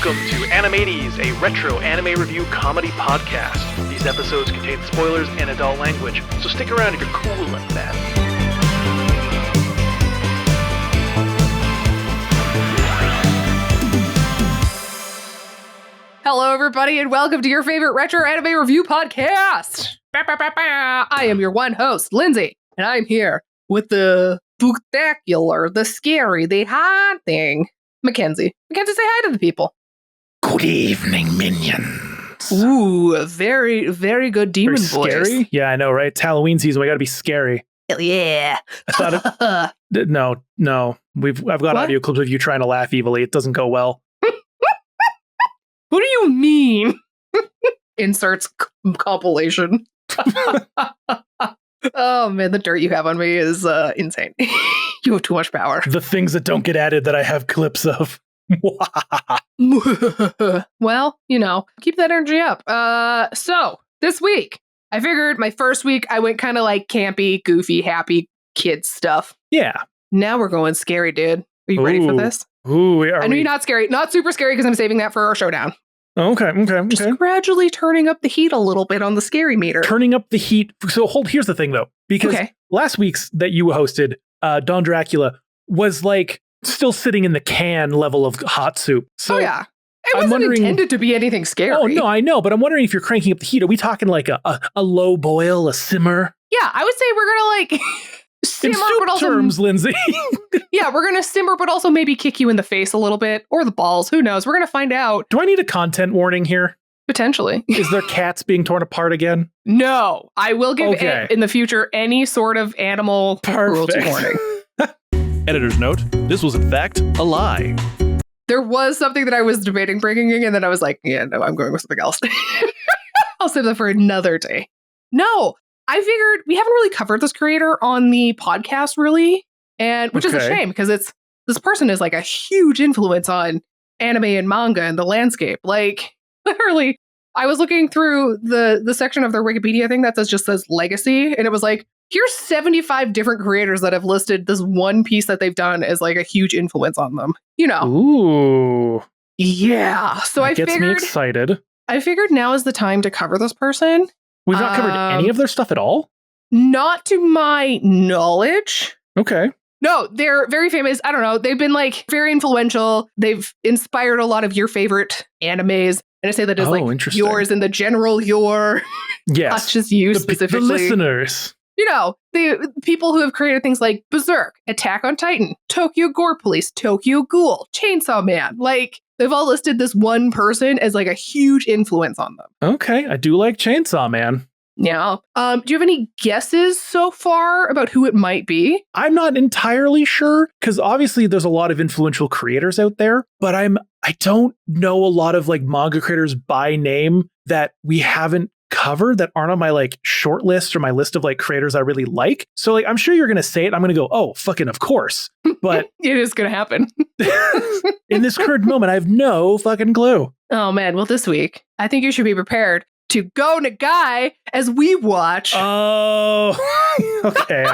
Welcome to Animates, a retro anime review comedy podcast. These episodes contain spoilers and adult language, so stick around if you're cool like that. Hello, everybody, and welcome to your favorite retro anime review podcast. I am your one host, Lindsay, and I'm here with the spectacular, the scary, the hot thing, Mackenzie. Mackenzie, say hi to the people. Good evening, minions. Ooh, a very, very good demon voice. Scary? Yeah, I know, right? It's Halloween season. We got to be scary. Hell yeah. I thought no. I've got audio clips of you trying to laugh evilly. It doesn't go well. What do you mean? Inserts compilation. Oh man, the dirt you have on me is insane. You have too much power. The things that don't get added that I have clips of. Well, you know, keep that energy up. So this week, I figured my first week I went kind of like campy, goofy, happy kids stuff. Yeah. Now we're going scary, dude. Are you ready for this? Ooh, I know you're not scary, not super scary because I'm saving that for our showdown. Okay. Just gradually turning up the heat a little bit on the scary meter. Turning up the heat. So here's the thing though, because last week's that you hosted, Don Dracula was like still sitting in the can level of hot soup. So it wasn't intended to be anything scary. Oh no, I know, but I'm wondering if you're cranking up the heat. Are we talking like a low boil, a simmer? Yeah, I would say we're gonna like simmer, in soup but also terms, Lindsay. Yeah, we're gonna simmer, but also maybe kick you in the face a little bit, or the balls. Who knows? We're gonna find out. Do I need a content warning here? Potentially. Is there cats being torn apart again? No, I will give it in the future any sort of animal cruelty warning. Editor's note: this was in fact a lie. There was something that I was debating bringing in, and then I was like, yeah, no, I'm going with something else. I'll save that for another day. No, I figured we haven't really covered this creator on the podcast, really, and which is a shame because this person is like a huge influence on anime and manga and the landscape. Like literally, I was looking through the section of their Wikipedia thing that just says legacy, and it was like, here's 75 different creators that have listed this one piece that they've done as like a huge influence on them. You know. Ooh. Yeah. So that gets me excited. I figured now is the time to cover this person. We've not covered any of their stuff at all? Not to my knowledge. Okay. No, they're very famous. I don't know. They've been like very influential. They've inspired a lot of your favorite animes. And I say that as like yours and the general your. Yes. Not just you specifically. The listeners. You know, the people who have created things like Berserk, Attack on Titan, Tokyo Gore Police, Tokyo Ghoul, Chainsaw Man. Like, they've all listed this one person as like a huge influence on them. Okay, I do like Chainsaw Man. Yeah. Do you have any guesses so far about who it might be? I'm not entirely sure, because obviously there's a lot of influential creators out there, but I don't know a lot of like manga creators by name that we haven't covered that aren't on my like short list or my list of like creators I really like. So like I'm sure you're gonna say it. I'm gonna go, oh fucking of course. But it is gonna happen. In this current moment, I have no fucking clue. Oh man, well this week I think you should be prepared to Go Nagai as we watch. Oh okay.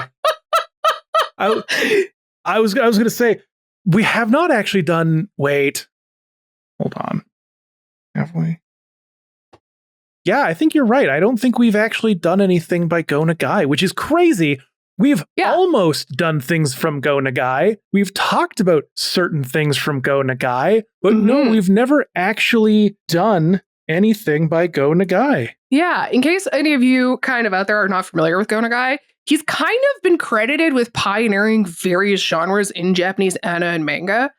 I was gonna say we have not actually done hold on. Have we? Yeah, I think you're right. I don't think we've actually done anything by Go Nagai, which is crazy. We've almost done things from Go Nagai. We've talked about certain things from Go Nagai, but no, we've never actually done anything by Go Nagai. Yeah, in case any of you kind of out there are not familiar with Go Nagai, he's kind of been credited with pioneering various genres in Japanese anime and manga.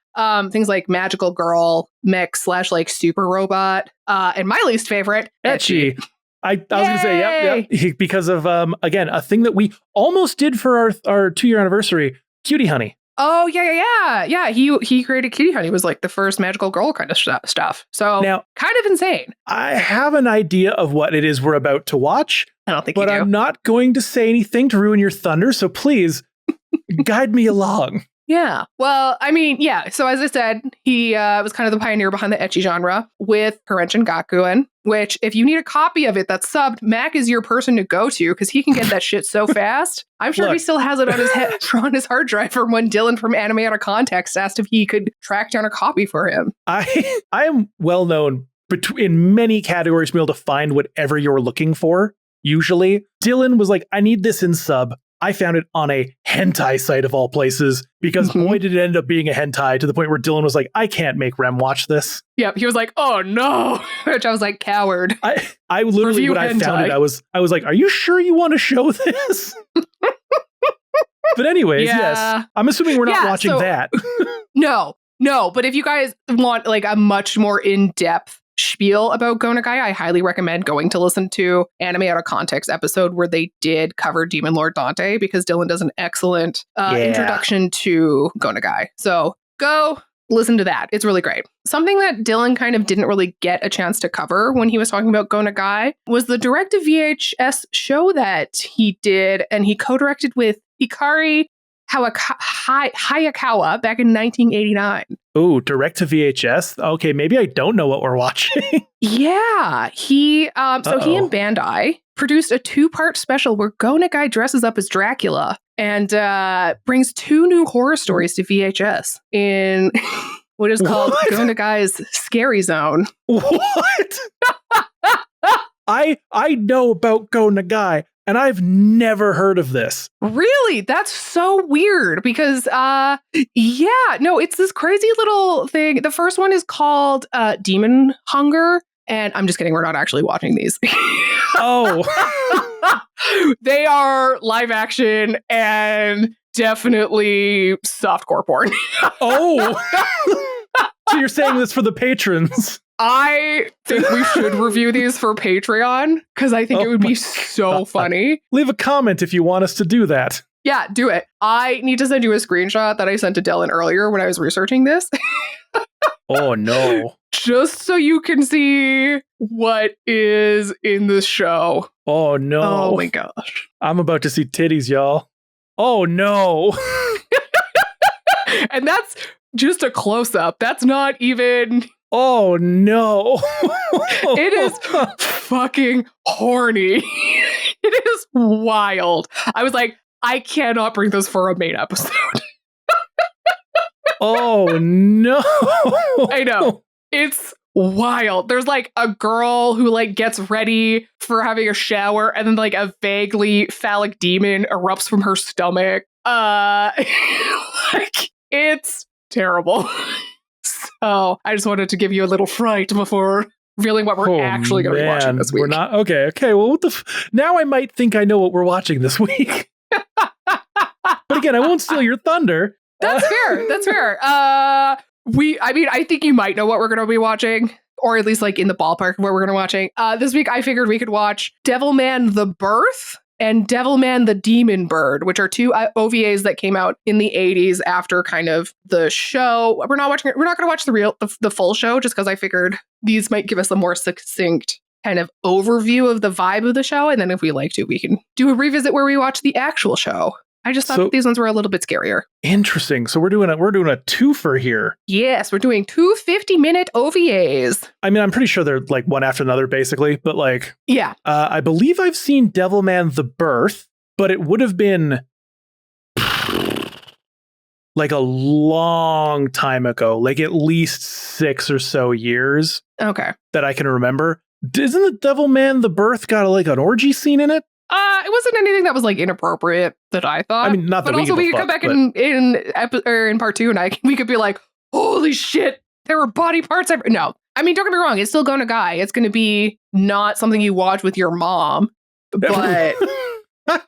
Things like magical girl, mech / like super robot, and my least favorite, ecchi. I was going to say, yep. Because of, again, a thing that we almost did for our 2-year anniversary, Cutie Honey. Oh, yeah. He created Cutie Honey. It was like the first magical girl kind of stuff. So now, kind of insane. I have an idea of what it is we're about to watch. I don't think but I'm not going to say anything to ruin your thunder. So please guide me along. Yeah. Well, I mean, yeah. So as I said, he was kind of the pioneer behind the ecchi genre with Karanchin Gakuen, which if you need a copy of it that's subbed, Mac is your person to go to because he can get that shit so fast. I'm sure he still has it on his hard drive from when Dylan from Anime Out of Context asked if he could track down a copy for him. I am well known in many categories to be able to find whatever you're looking for. Usually, Dylan was like, I need this in sub. I found it on a hentai site of all places because boy, did it end up being a hentai to the point where Dylan was like, I can't make Rem watch this. Yep. He was like, oh no. Which I was like, coward. I literally, when I found it, I was like, are you sure you want to show this? But anyways, yes. I'm assuming we're not watching that. No. But if you guys want like a much more in-depth spiel about Go Nagai, I highly recommend going to listen to Anime Out of Context episode where they did cover Demon Lord Dante because Dylan does an excellent introduction to Go Nagai. So go listen to that. It's really great. Something that Dylan kind of didn't really get a chance to cover when he was talking about Go Nagai was the direct-to-VHS show that he did, and he co-directed with Hikari Hayakawa back in 1989. Oh, direct to VHS? Okay, maybe I don't know what we're watching. Yeah, he he and Bandai produced a 2-part special where Go Nagai dresses up as Dracula and brings 2 new horror stories to VHS in what is called Go Nagai's Scary Zone. What? I know about Go Nagai. And I've never heard of this. Really? That's so weird because, it's this crazy little thing. The first one is called Demon Hunger. And I'm just kidding. We're not actually watching these. Oh. They are live action and definitely softcore porn. Oh. So you're saying this for the patrons? I think we should review these for Patreon because I think it would be so funny. Leave a comment if you want us to do that. Yeah, do it. I need to send you a screenshot that I sent to Dylan earlier when I was researching this. Oh, no. Just so you can see what is in this show. Oh, no. Oh, my gosh. I'm about to see titties, y'all. Oh, no. And that's just a close-up. That's not even... Oh, no. It is fucking horny. It is wild. I was like, I cannot bring this for a main episode. Oh, no. I know. It's wild. There's like a girl who like gets ready for having a shower and then like a vaguely phallic demon erupts from her stomach. Like it's terrible. So I just wanted to give you a little fright before revealing what we're actually going to be watching this week. We're not okay. Well, now I might think I know what we're watching this week. But again, I won't steal your thunder. That's fair. That's fair. I think you might know what we're going to be watching, or at least like in the ballpark of what we're going to be watching. This week, I figured we could watch Devilman: The Birth and Devilman: The Demon Bird, which are 2 OVAs that came out in the 80s after kind of the show. We're not going to watch the full show just because I figured these might give us a more succinct kind of overview of the vibe of the show. And then if we like to, we can do a revisit where we watch the actual show. I just thought that these ones were a little bit scarier. Interesting. So we're doing a twofer here. Yes, we're doing 2 50-minute OVAs. I mean, I'm pretty sure they're like one after another, basically. But like, yeah, I believe I've seen Devilman: The Birth, but it would have been like a long time ago, like at least 6 or so years. Okay, that I can remember. Isn't the Devilman: The Birth got like an orgy scene in it? It wasn't anything that was like inappropriate that I thought. I mean, not that but also we could come back in part 2 and we could be like, holy shit, there were body parts. No, I mean, don't get me wrong. It's still Go Nagai. It's going to be not something you watch with your mom, but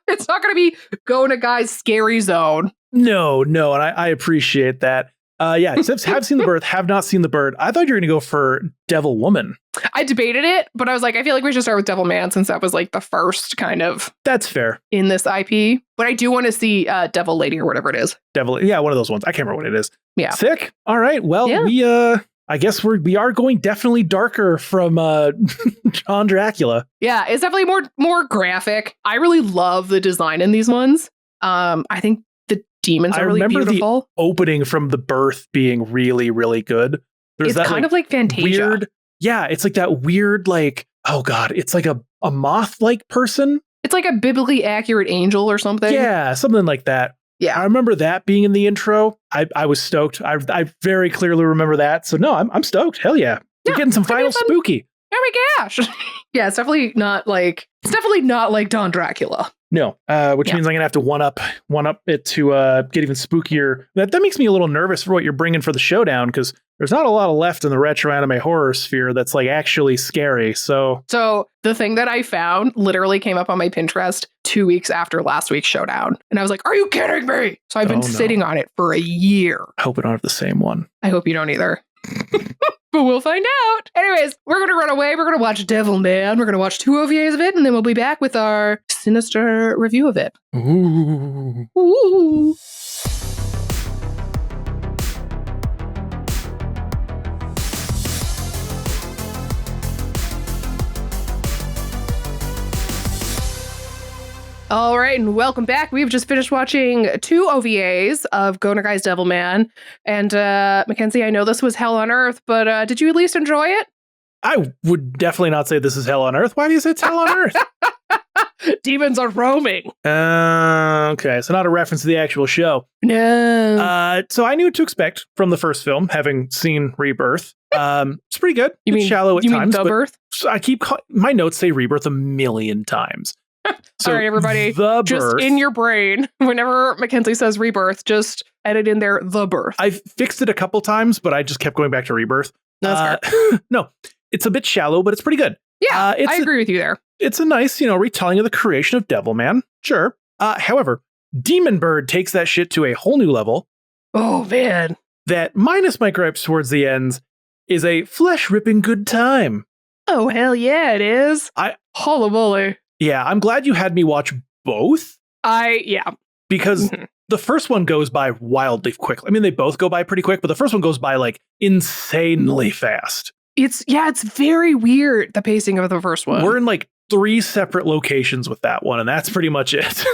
it's not going to be Go Nagai's Scary Zone. No, and I appreciate that. Yeah, have seen The Birth, have not seen The Bird. I thought you were going to go for Devil Woman. I debated it, but I was like, I feel like we should start with Devilman since that was like the first kind of... That's fair. In this IP. But I do want to see Devil Lady or whatever it is. Yeah, one of those ones. I can't remember what it is. Yeah. Sick. All right. Well, yeah. I guess we are going definitely darker from John Dracula. Yeah, it's definitely more graphic. I really love the design in these ones. I think demons are really remember beautiful. the opening from the birth being really, really good. There's It's that kind of like Fantasia. weird, yeah, it's like that weird, like, oh god, it's like a moth-like person. It's like a biblically accurate angel or something. Yeah, something like that. Yeah. I remember that being in the intro. I was stoked. I very clearly remember that. So no, I'm stoked. Hell yeah. We're getting some final spooky. Oh my gosh. Yeah, it's definitely not like Don Dracula. No, which means I'm gonna have to one up it to get even spookier. That makes me a little nervous for what you're bringing for the showdown, because there's not a lot left in the retro anime horror sphere that's like actually scary. So the thing that I found literally came up on my Pinterest 2 weeks after last week's showdown, and I was like, "Are you kidding me?" So I've been sitting on it for a year. I hope I don't have the same one. I hope you don't either. But we'll find out. Anyways, we're going to run away. We're going to watch Devilman. We're going to watch 2 OVAs of it, and then we'll be back with our sinister review of it. Ooh. Ooh. All right, and welcome back. We've just finished watching 2 OVAs of Go Nagai's Devilman. And Mackenzie, I know this was hell on earth, but did you at least enjoy it? I would definitely not say this is hell on earth. Why do you say it's hell on earth? Demons are roaming. Okay, so not a reference to the actual show. No. So I knew what to expect from the first film, having seen Rebirth. It's pretty good. You mean shallow at you times. mean The Birth? So I keep my notes say Rebirth a million times. So all right, everybody. The just Birth, in your brain, whenever Mackenzie says Rebirth, just edit in there The Birth. I've fixed it a couple times, but I just kept going back to Rebirth. That's fair. No, it's a bit shallow, but it's pretty good. Yeah, I agree with you there. It's a nice, retelling of the creation of Devilman. Sure. However, Demon Bird takes that shit to a whole new level. Oh, man. That, minus my gripes towards the ends, is a flesh-ripping good time. Oh, hell yeah, it is. Holy moly. Yeah, I'm glad you had me watch both. Yeah. Because the first one goes by wildly quickly. I mean, they both go by pretty quick, but the first one goes by like insanely fast. It's very weird, the pacing of the first one. We're in like 3 separate locations with that one, and that's pretty much it.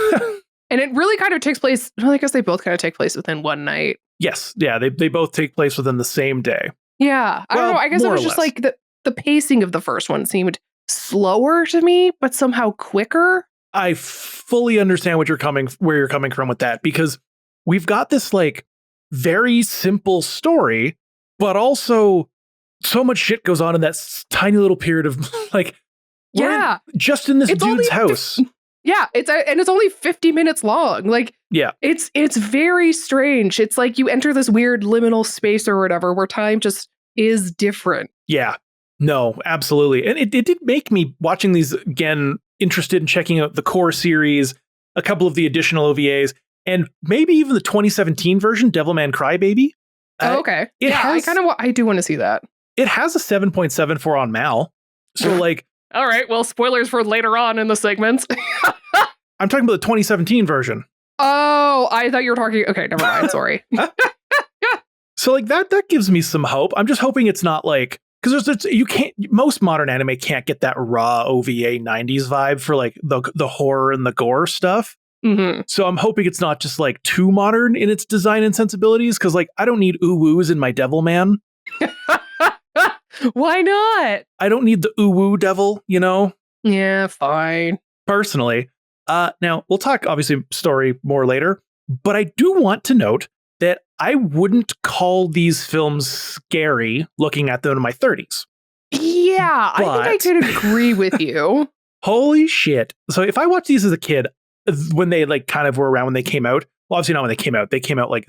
And it really kind of takes place, well, I guess they both kind of take place within one night. Yes, yeah, they both take place within the same day. Yeah, I don't know, I guess it was just like the pacing of the first one seemed slower to me, but somehow quicker. I fully understand where you're coming from with that, because we've got this like very simple story, but also so much shit goes on in that tiny little period of like, just in this dude's house. Yeah, it's only 50 minutes long. Like, yeah, it's very strange. It's like you enter this weird liminal space or whatever where time just is different. Yeah. No, absolutely. And it did make me, watching these again, interested in checking out the core series, a couple of the additional OVAs, and maybe even the 2017 version, Devilman Crybaby. Okay. I do want to see that. It has a 7.74 on Mal. So like... All right, well, spoilers for later on in the segments. I'm talking about the 2017 version. Oh, I thought you were talking... Okay, never mind, sorry. So like that gives me some hope. I'm just hoping it's not like... Because most modern anime can't get that raw OVA 90s vibe for like the horror and the gore stuff. Mm-hmm. So I'm hoping it's not just like too modern in its design and sensibilities, because like I don't need ooh-woos in my Devilman. Why not? I don't need the ooh-woo devil, Yeah, fine. Personally. Now, we'll talk obviously story more later, but I do want to note that I wouldn't call these films scary looking at them in my 30s. Yeah, I think I could agree with you. Holy shit. So if I watched these as a kid, when they like kind of were around when they came out, well, obviously not when they came out like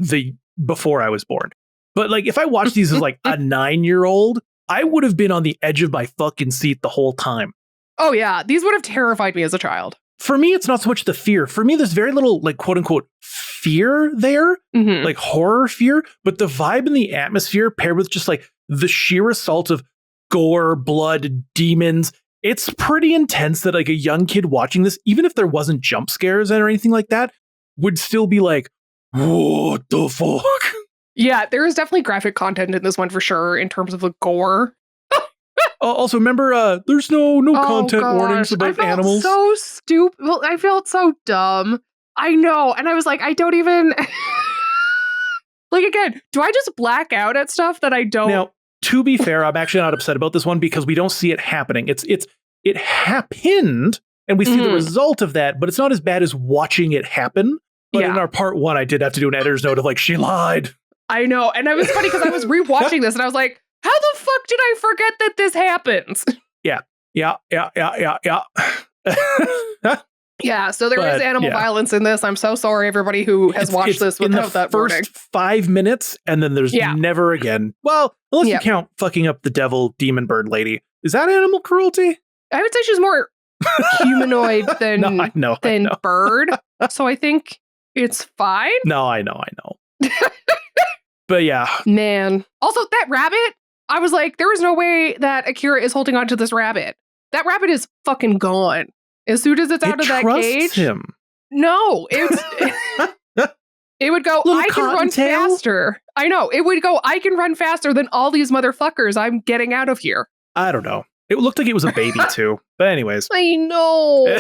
before I was born. But like if I watched these as like a 9-year-old, I would have been on the edge of my fucking seat the whole time. Oh yeah, these would have terrified me as a child. For me, it's not so much the fear. For me, there's very little like quote unquote fear there, like horror fear, but the vibe and the atmosphere paired with just like the sheer assault of gore, blood, demons. It's pretty intense that like a young kid watching this, even if there wasn't jump scares or anything like that, would still be like, what the fuck? Yeah, there is definitely graphic content in this one for sure in terms of the gore. Also, remember, there's no content warnings about animals. So stupid. Well, I felt so dumb I know. And I was like, I don't even like, again, do I just black out at stuff that I don't? Now, to be fair, I'm actually not upset about this one because we don't see it happening. It happened and we see the result of that, but it's not as bad as watching it happen. But in our part 1, I did have to do an editor's note of like, she lied. I know. And it was funny because I was rewatching this and I was like, how the fuck did I forget that this happens? Yeah. Yeah, so there is animal violence in this. I'm so sorry, everybody who has watched this without that warning. In the first 5 minutes, and then there's never again. Well, unless you count fucking up the devil demon bird lady. Is that animal cruelty? I would say she's more humanoid than, I know. bird. So I think it's fine. No, I know. But yeah. Man. Also, that rabbit, I was like, there is no way that Akira is holding on to this rabbit. That rabbit is fucking gone. As soon as it's out of that cage. Him. No, it would go, I can run faster. I know. It would go, I can run faster than all these motherfuckers. I'm getting out of here. I don't know. It looked like it was a baby too. But anyways. I know.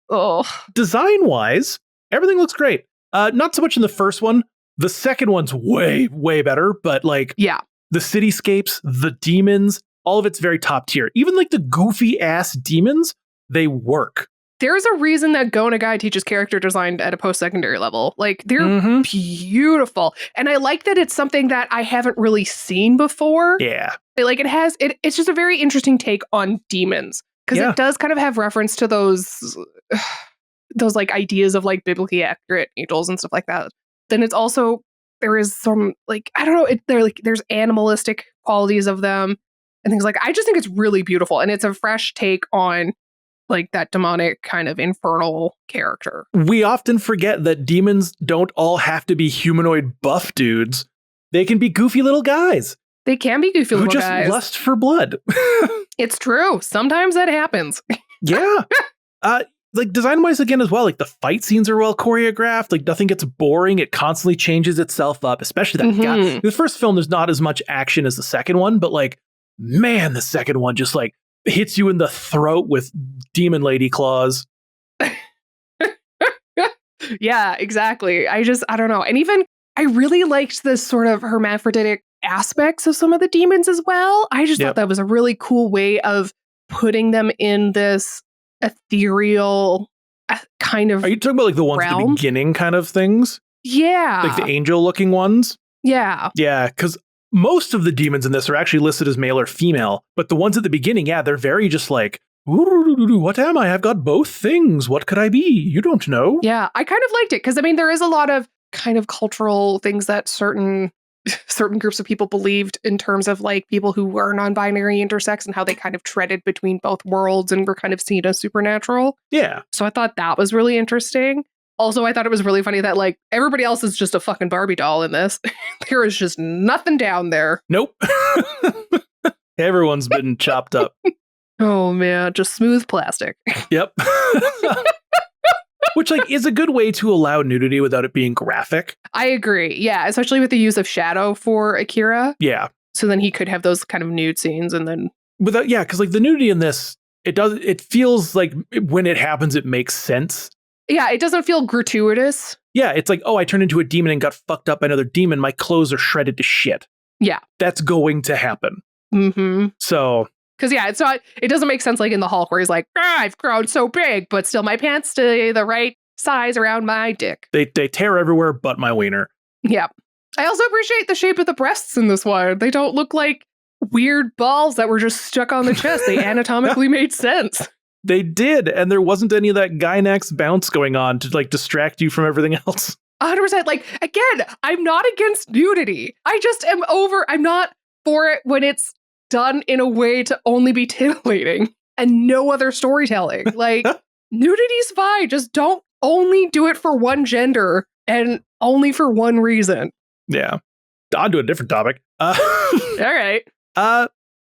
Oh. Design-wise, everything looks great. Not so much in the first one. The second one's way, way better. But like, the cityscapes, the demons, all of it's very top tier. Even like the goofy ass demons, they work. There's a reason that Go Nagai teaches character design at a post-secondary level. Like, they're beautiful. And I like that it's something that I haven't really seen before. Yeah. Like, it's just a very interesting take on demons. Because it does kind of have reference to those like ideas of like biblically accurate angels and stuff like that. Then it's also, there is some like, I don't know, there's animalistic qualities of them and things like, I just think it's really beautiful. And it's a fresh take on like that demonic kind of infernal character. We often forget that demons don't all have to be humanoid buff dudes. They can be goofy little guys. They can be goofy little guys. Who just lust for blood. It's true. Sometimes that happens. Yeah. Like design-wise again as well, like the fight scenes are well choreographed. Like nothing gets boring. It constantly changes itself up, especially that guy. The first film, there's not as much action as the second one, but like, man, the second one just like hits you in the throat with demon lady claws. Yeah, exactly. I don't know. And even I really liked this sort of hermaphroditic aspects of some of the demons as well. I just thought that was a really cool way of putting them in this ethereal kind of. Are you talking about like the ones at the beginning kind of things? Yeah. Like the angel looking ones? Yeah. Yeah, because most of the demons in this are actually listed as male or female, but the ones at the beginning, they're very just like, what am I? I've got both things. What could I be? You don't know. Yeah, I kind of liked it because, I mean, there is a lot of kind of cultural things that certain groups of people believed in terms of like people who were non-binary intersex and how they kind of treaded between both worlds and were kind of seen as supernatural. Yeah. So I thought that was really interesting. Also, I thought it was really funny that like everybody else is just a fucking Barbie doll in this. There is just nothing down there. Nope. Everyone's been chopped up. Oh man, just smooth plastic. Yep. Which like is a good way to allow nudity without it being graphic. I agree. Yeah, especially with the use of shadow for Akira. Yeah. So then he could have those kind of nude scenes and then without because like the nudity in this, it feels like when it happens it makes sense. Yeah, it doesn't feel gratuitous. Yeah, it's like, oh, I turned into a demon and got fucked up by another demon. My clothes are shredded to shit. Yeah. That's going to happen. Mm-hmm. So. Because, yeah, it doesn't make sense like in the Hulk where he's like, I've grown so big, but still my pants stay the right size around my dick. They tear everywhere but my wiener. Yeah. I also appreciate the shape of the breasts in this one. They don't look like weird balls that were just stuck on the chest. They anatomically made sense. They did, and there wasn't any of that Gynax bounce going on to like distract you from everything else. 100%. Like, again, I'm not against nudity. I just I'm not for it when it's done in a way to only be titillating and no other storytelling. Like, nudity's fine. Just don't only do it for one gender and only for one reason. Yeah. On to a different topic. All right.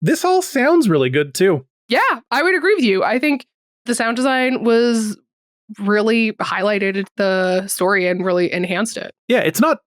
This all sounds really good too. Yeah, I would agree with you. I think the sound design was really highlighted the story and really enhanced it. Yeah, it's not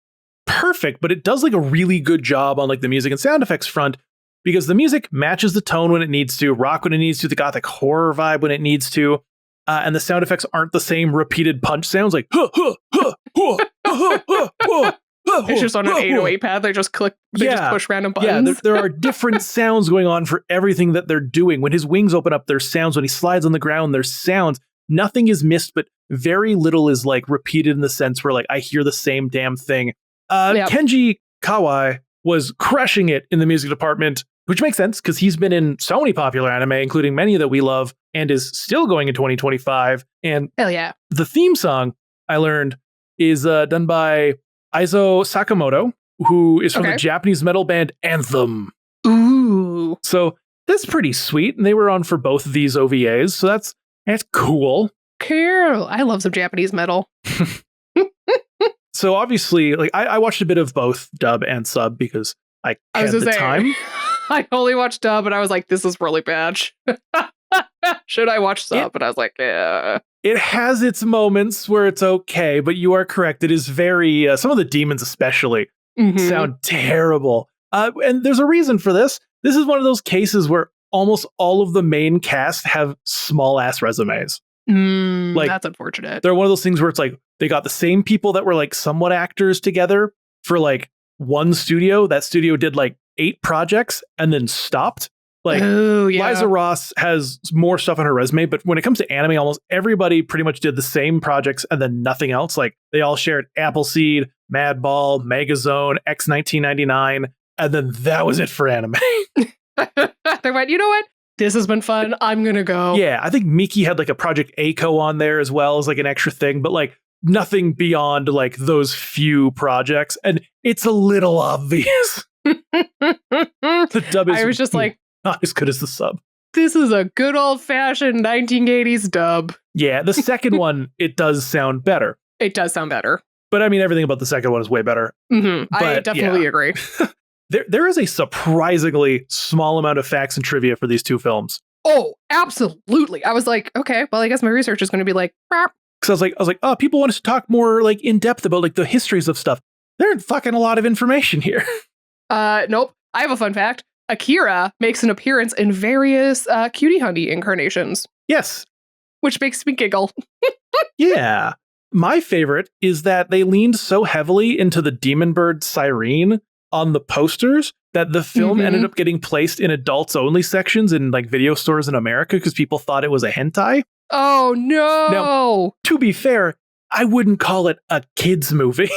perfect, but it does like a really good job on like the music and sound effects front because the music matches the tone when it needs to, rock when it needs to, the gothic horror vibe when it needs to. and the sound effects aren't the same repeated punch sounds like huh, huh, huh, huh, huh, huh, huh, huh, It's just on an huh, 808 pad. They just click. They just push random buttons. Yeah, there are different sounds going on for everything that they're doing. When his wings open up, there's sounds. When he slides on the ground, there's sounds. Nothing is missed, but very little is like repeated in the sense where like I hear the same damn thing. Kenji Kawai was crushing it in the music department, which makes sense because he's been in so many popular anime, including many that we love, and is still going in 2025. And hell yeah, the theme song I learned is done by Aizo Sakamoto, who is from the Japanese metal band Anthem. Ooh. So that's pretty sweet. And they were on for both of these OVAs. So that's cool. Cool. I love some Japanese metal. So obviously, like I watched a bit of both dub and sub because I had the time. I only watched dub and I was like, this is really bad. Should I watch sub? And I was like, yeah. It has its moments where it's okay, but you are correct. It is very, some of the demons especially sound terrible. And there's a reason for this. This is one of those cases where almost all of the main cast have small ass resumes. Like, that's unfortunate. They're one of those things where it's like they got the same people that were like somewhat actors together for like one studio. That studio did like 8 projects and then stopped. Like Liza Ross has more stuff on her resume, but when it comes to anime, almost everybody pretty much did the same projects and then nothing else. Like they all shared Appleseed, Madball, Megazone, X1999, and then that was it for anime. They went, you know what? This has been fun. I'm going to go. Yeah, I think Miki had like a Project A-ko on there as well as like an extra thing, but like nothing beyond like those few projects. And it's a little obvious. The dub is I was just like, not as good as the sub. This is a good old-fashioned 1980s dub. Yeah, the second one, it does sound better. It does sound better. But I mean, everything about the second one is way better. I definitely agree. There is a surprisingly small amount of facts and trivia for these two films. Oh, absolutely. I was like, okay, well, I guess my research is going to be like, because I was like, oh, people want us to talk more like in depth about like the histories of stuff. There ain't fucking a lot of information here. Nope. I have a fun fact. Akira makes an appearance in various Cutie Honey incarnations. Yes. Which makes me giggle. Yeah. My favorite is that they leaned so heavily into the Demon Bird siren on the posters that the film ended up getting placed in adults only sections in like video stores in America because people thought it was a hentai. Oh no. Now, to be fair, I wouldn't call it a kids movie.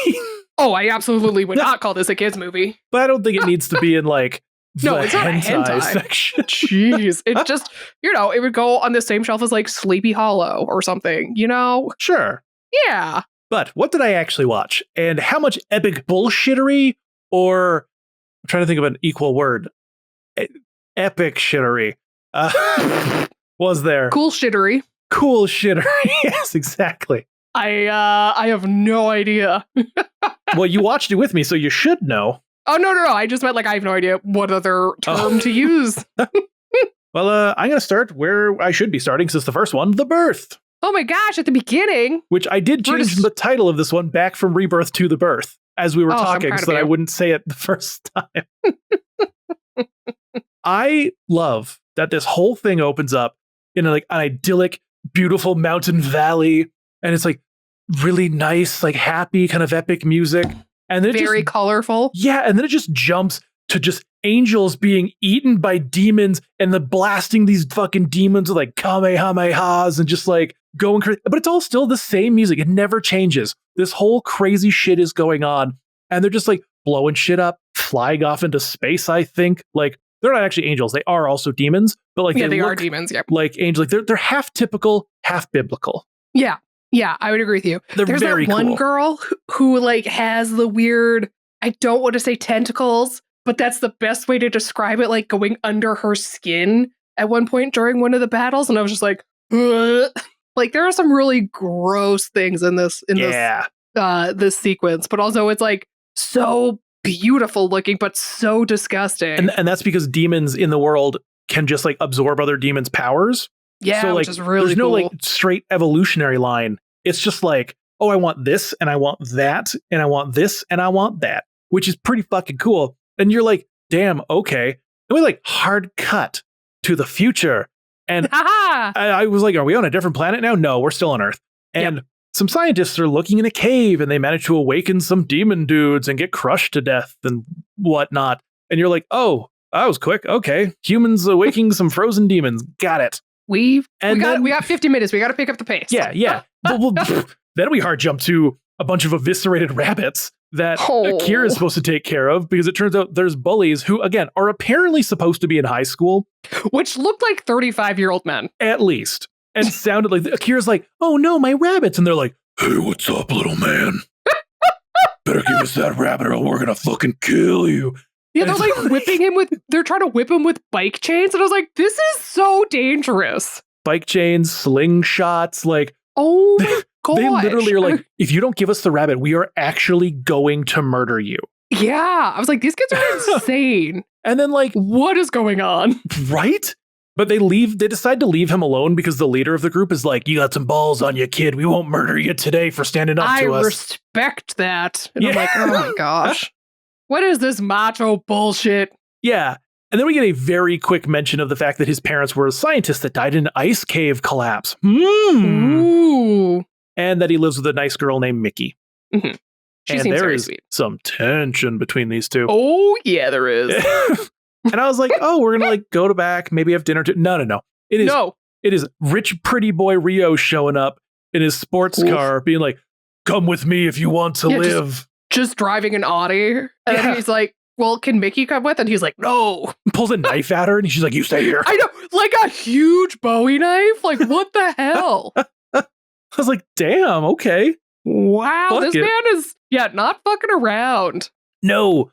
Oh, I absolutely would not call this a kids movie. But I don't think it needs to be in like no, it's not a hentai section. Jeez. It just, it would go on the same shelf as like Sleepy Hollow or something, Sure. Yeah. But what did I actually watch? And how much epic bullshittery or I'm trying to think of an equal word. Epic shittery was there. Cool shittery. Cool shittery. Yes, exactly. I have no idea. Well, you watched it with me, so you should know. Oh, no. I just meant like I have no idea what other term to use. Well, I'm going to start where I should be starting since the first one, The Birth. Oh my gosh, at the beginning. Which I did change the title of this one back from Rebirth to The Birth as we were talking so that I wouldn't say it the first time. I love that this whole thing opens up in like an idyllic, beautiful mountain valley. And it's like really nice, like happy, kind of epic music. And then very colorful. Yeah. And then it just jumps to just angels being eaten by demons and then blasting these fucking demons with like kamehamehas and just like going crazy. But it's all still the same music. It never changes. This whole crazy shit is going on. And they're just like blowing shit up, flying off into space, I think. Like they're not actually angels. They are also demons. But like they are demons, yeah. Like angels. Like they're half typical, half biblical. Yeah. Yeah, I would agree with you. There's very that one cool. girl who like has the weird, I don't want to say tentacles, but that's the best way to describe it, like going under her skin at one point during one of the battles. And I was just like, ugh. Like there are some really gross things in this this sequence, but also it's like so beautiful looking, but so disgusting. And that's because demons in the world can just like absorb other demons' powers. Yeah, so, like, which is really there's cool. no like straight evolutionary line. It's just like, oh, I want this and I want that and I want this and I want that, which is pretty fucking cool. And you're like, damn, okay. And we like hard cut to the future. And Haha! I was like, are we on a different planet now? No, we're still on Earth. And some scientists are looking in a cave and they manage to awaken some demon dudes and get crushed to death and whatnot. And you're like, oh, that was quick. Okay. Humans awakening some frozen demons. Got it. We got 50 minutes. We got to pick up the pace. Yeah. Then we hard jump to a bunch of eviscerated rabbits that Akira is supposed to take care of, because it turns out there's bullies who, again, are apparently supposed to be in high school. Which looked like 35-year-old men. At least. And sounded like Akira's like, oh no, my rabbits. And they're like, hey, what's up, little man? Better give us that rabbit or we're gonna fucking kill you. Yeah, they're like they're trying to whip him with bike chains. And I was like, this is so dangerous. Bike chains, slingshots, like. Oh my gosh. They literally are like, if you don't give us the rabbit, we are actually going to murder you. Yeah. I was like, these kids are insane. And then like, what is going on? Right? But they decide to leave him alone because the leader of the group is like, you got some balls on you, kid. We won't murder you today for standing up to us. I respect that. And I'm like, oh my gosh. What is this macho bullshit? Yeah. And then we get a very quick mention of the fact that his parents were scientists that died in an ice cave collapse. Ooh. And that he lives with a nice girl named Mickey. Mm-hmm. She and seems there very is sweet. some tension between these two. Oh, yeah, there is. And I was like, oh, we're going to like go to back, maybe have dinner. No. It is rich, pretty boy Rio showing up in his sports car being like, come with me if you want to live. Just driving an Audi. And then he's like, well, can Mickey come with? And he's like, no. Pulls a knife at her and she's like, you stay here. I know, like a huge Bowie knife. Like, what the hell? I was like, damn, okay. Wow, this man is, not fucking around. No.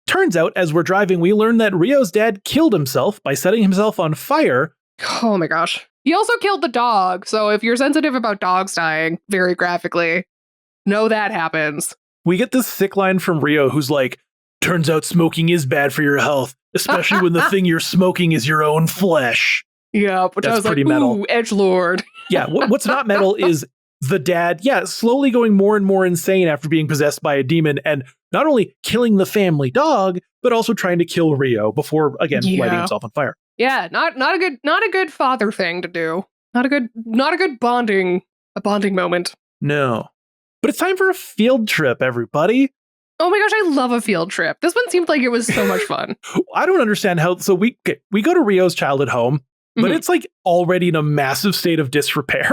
Turns out, as we're driving, we learn that Rio's dad killed himself by setting himself on fire. Oh my gosh. He also killed the dog. So if you're sensitive about dogs dying very graphically, know that happens. We get this sick line from Rio who's like, turns out smoking is bad for your health, especially when the thing you're smoking is your own flesh. Yeah, which That's I was pretty like, metal. ooh, edgelord. Yeah, what's not metal is the dad, slowly going more and more insane after being possessed by a demon and not only killing the family dog, but also trying to kill Rio before, again, lighting himself on fire. Yeah, not a good father thing to do. Not a good bonding moment. No. But it's time for a field trip, everybody. Oh my gosh, I love a field trip. This one seemed like it was so much fun. I don't understand how, so we go to Rio's childhood home, but it's like already in a massive state of disrepair.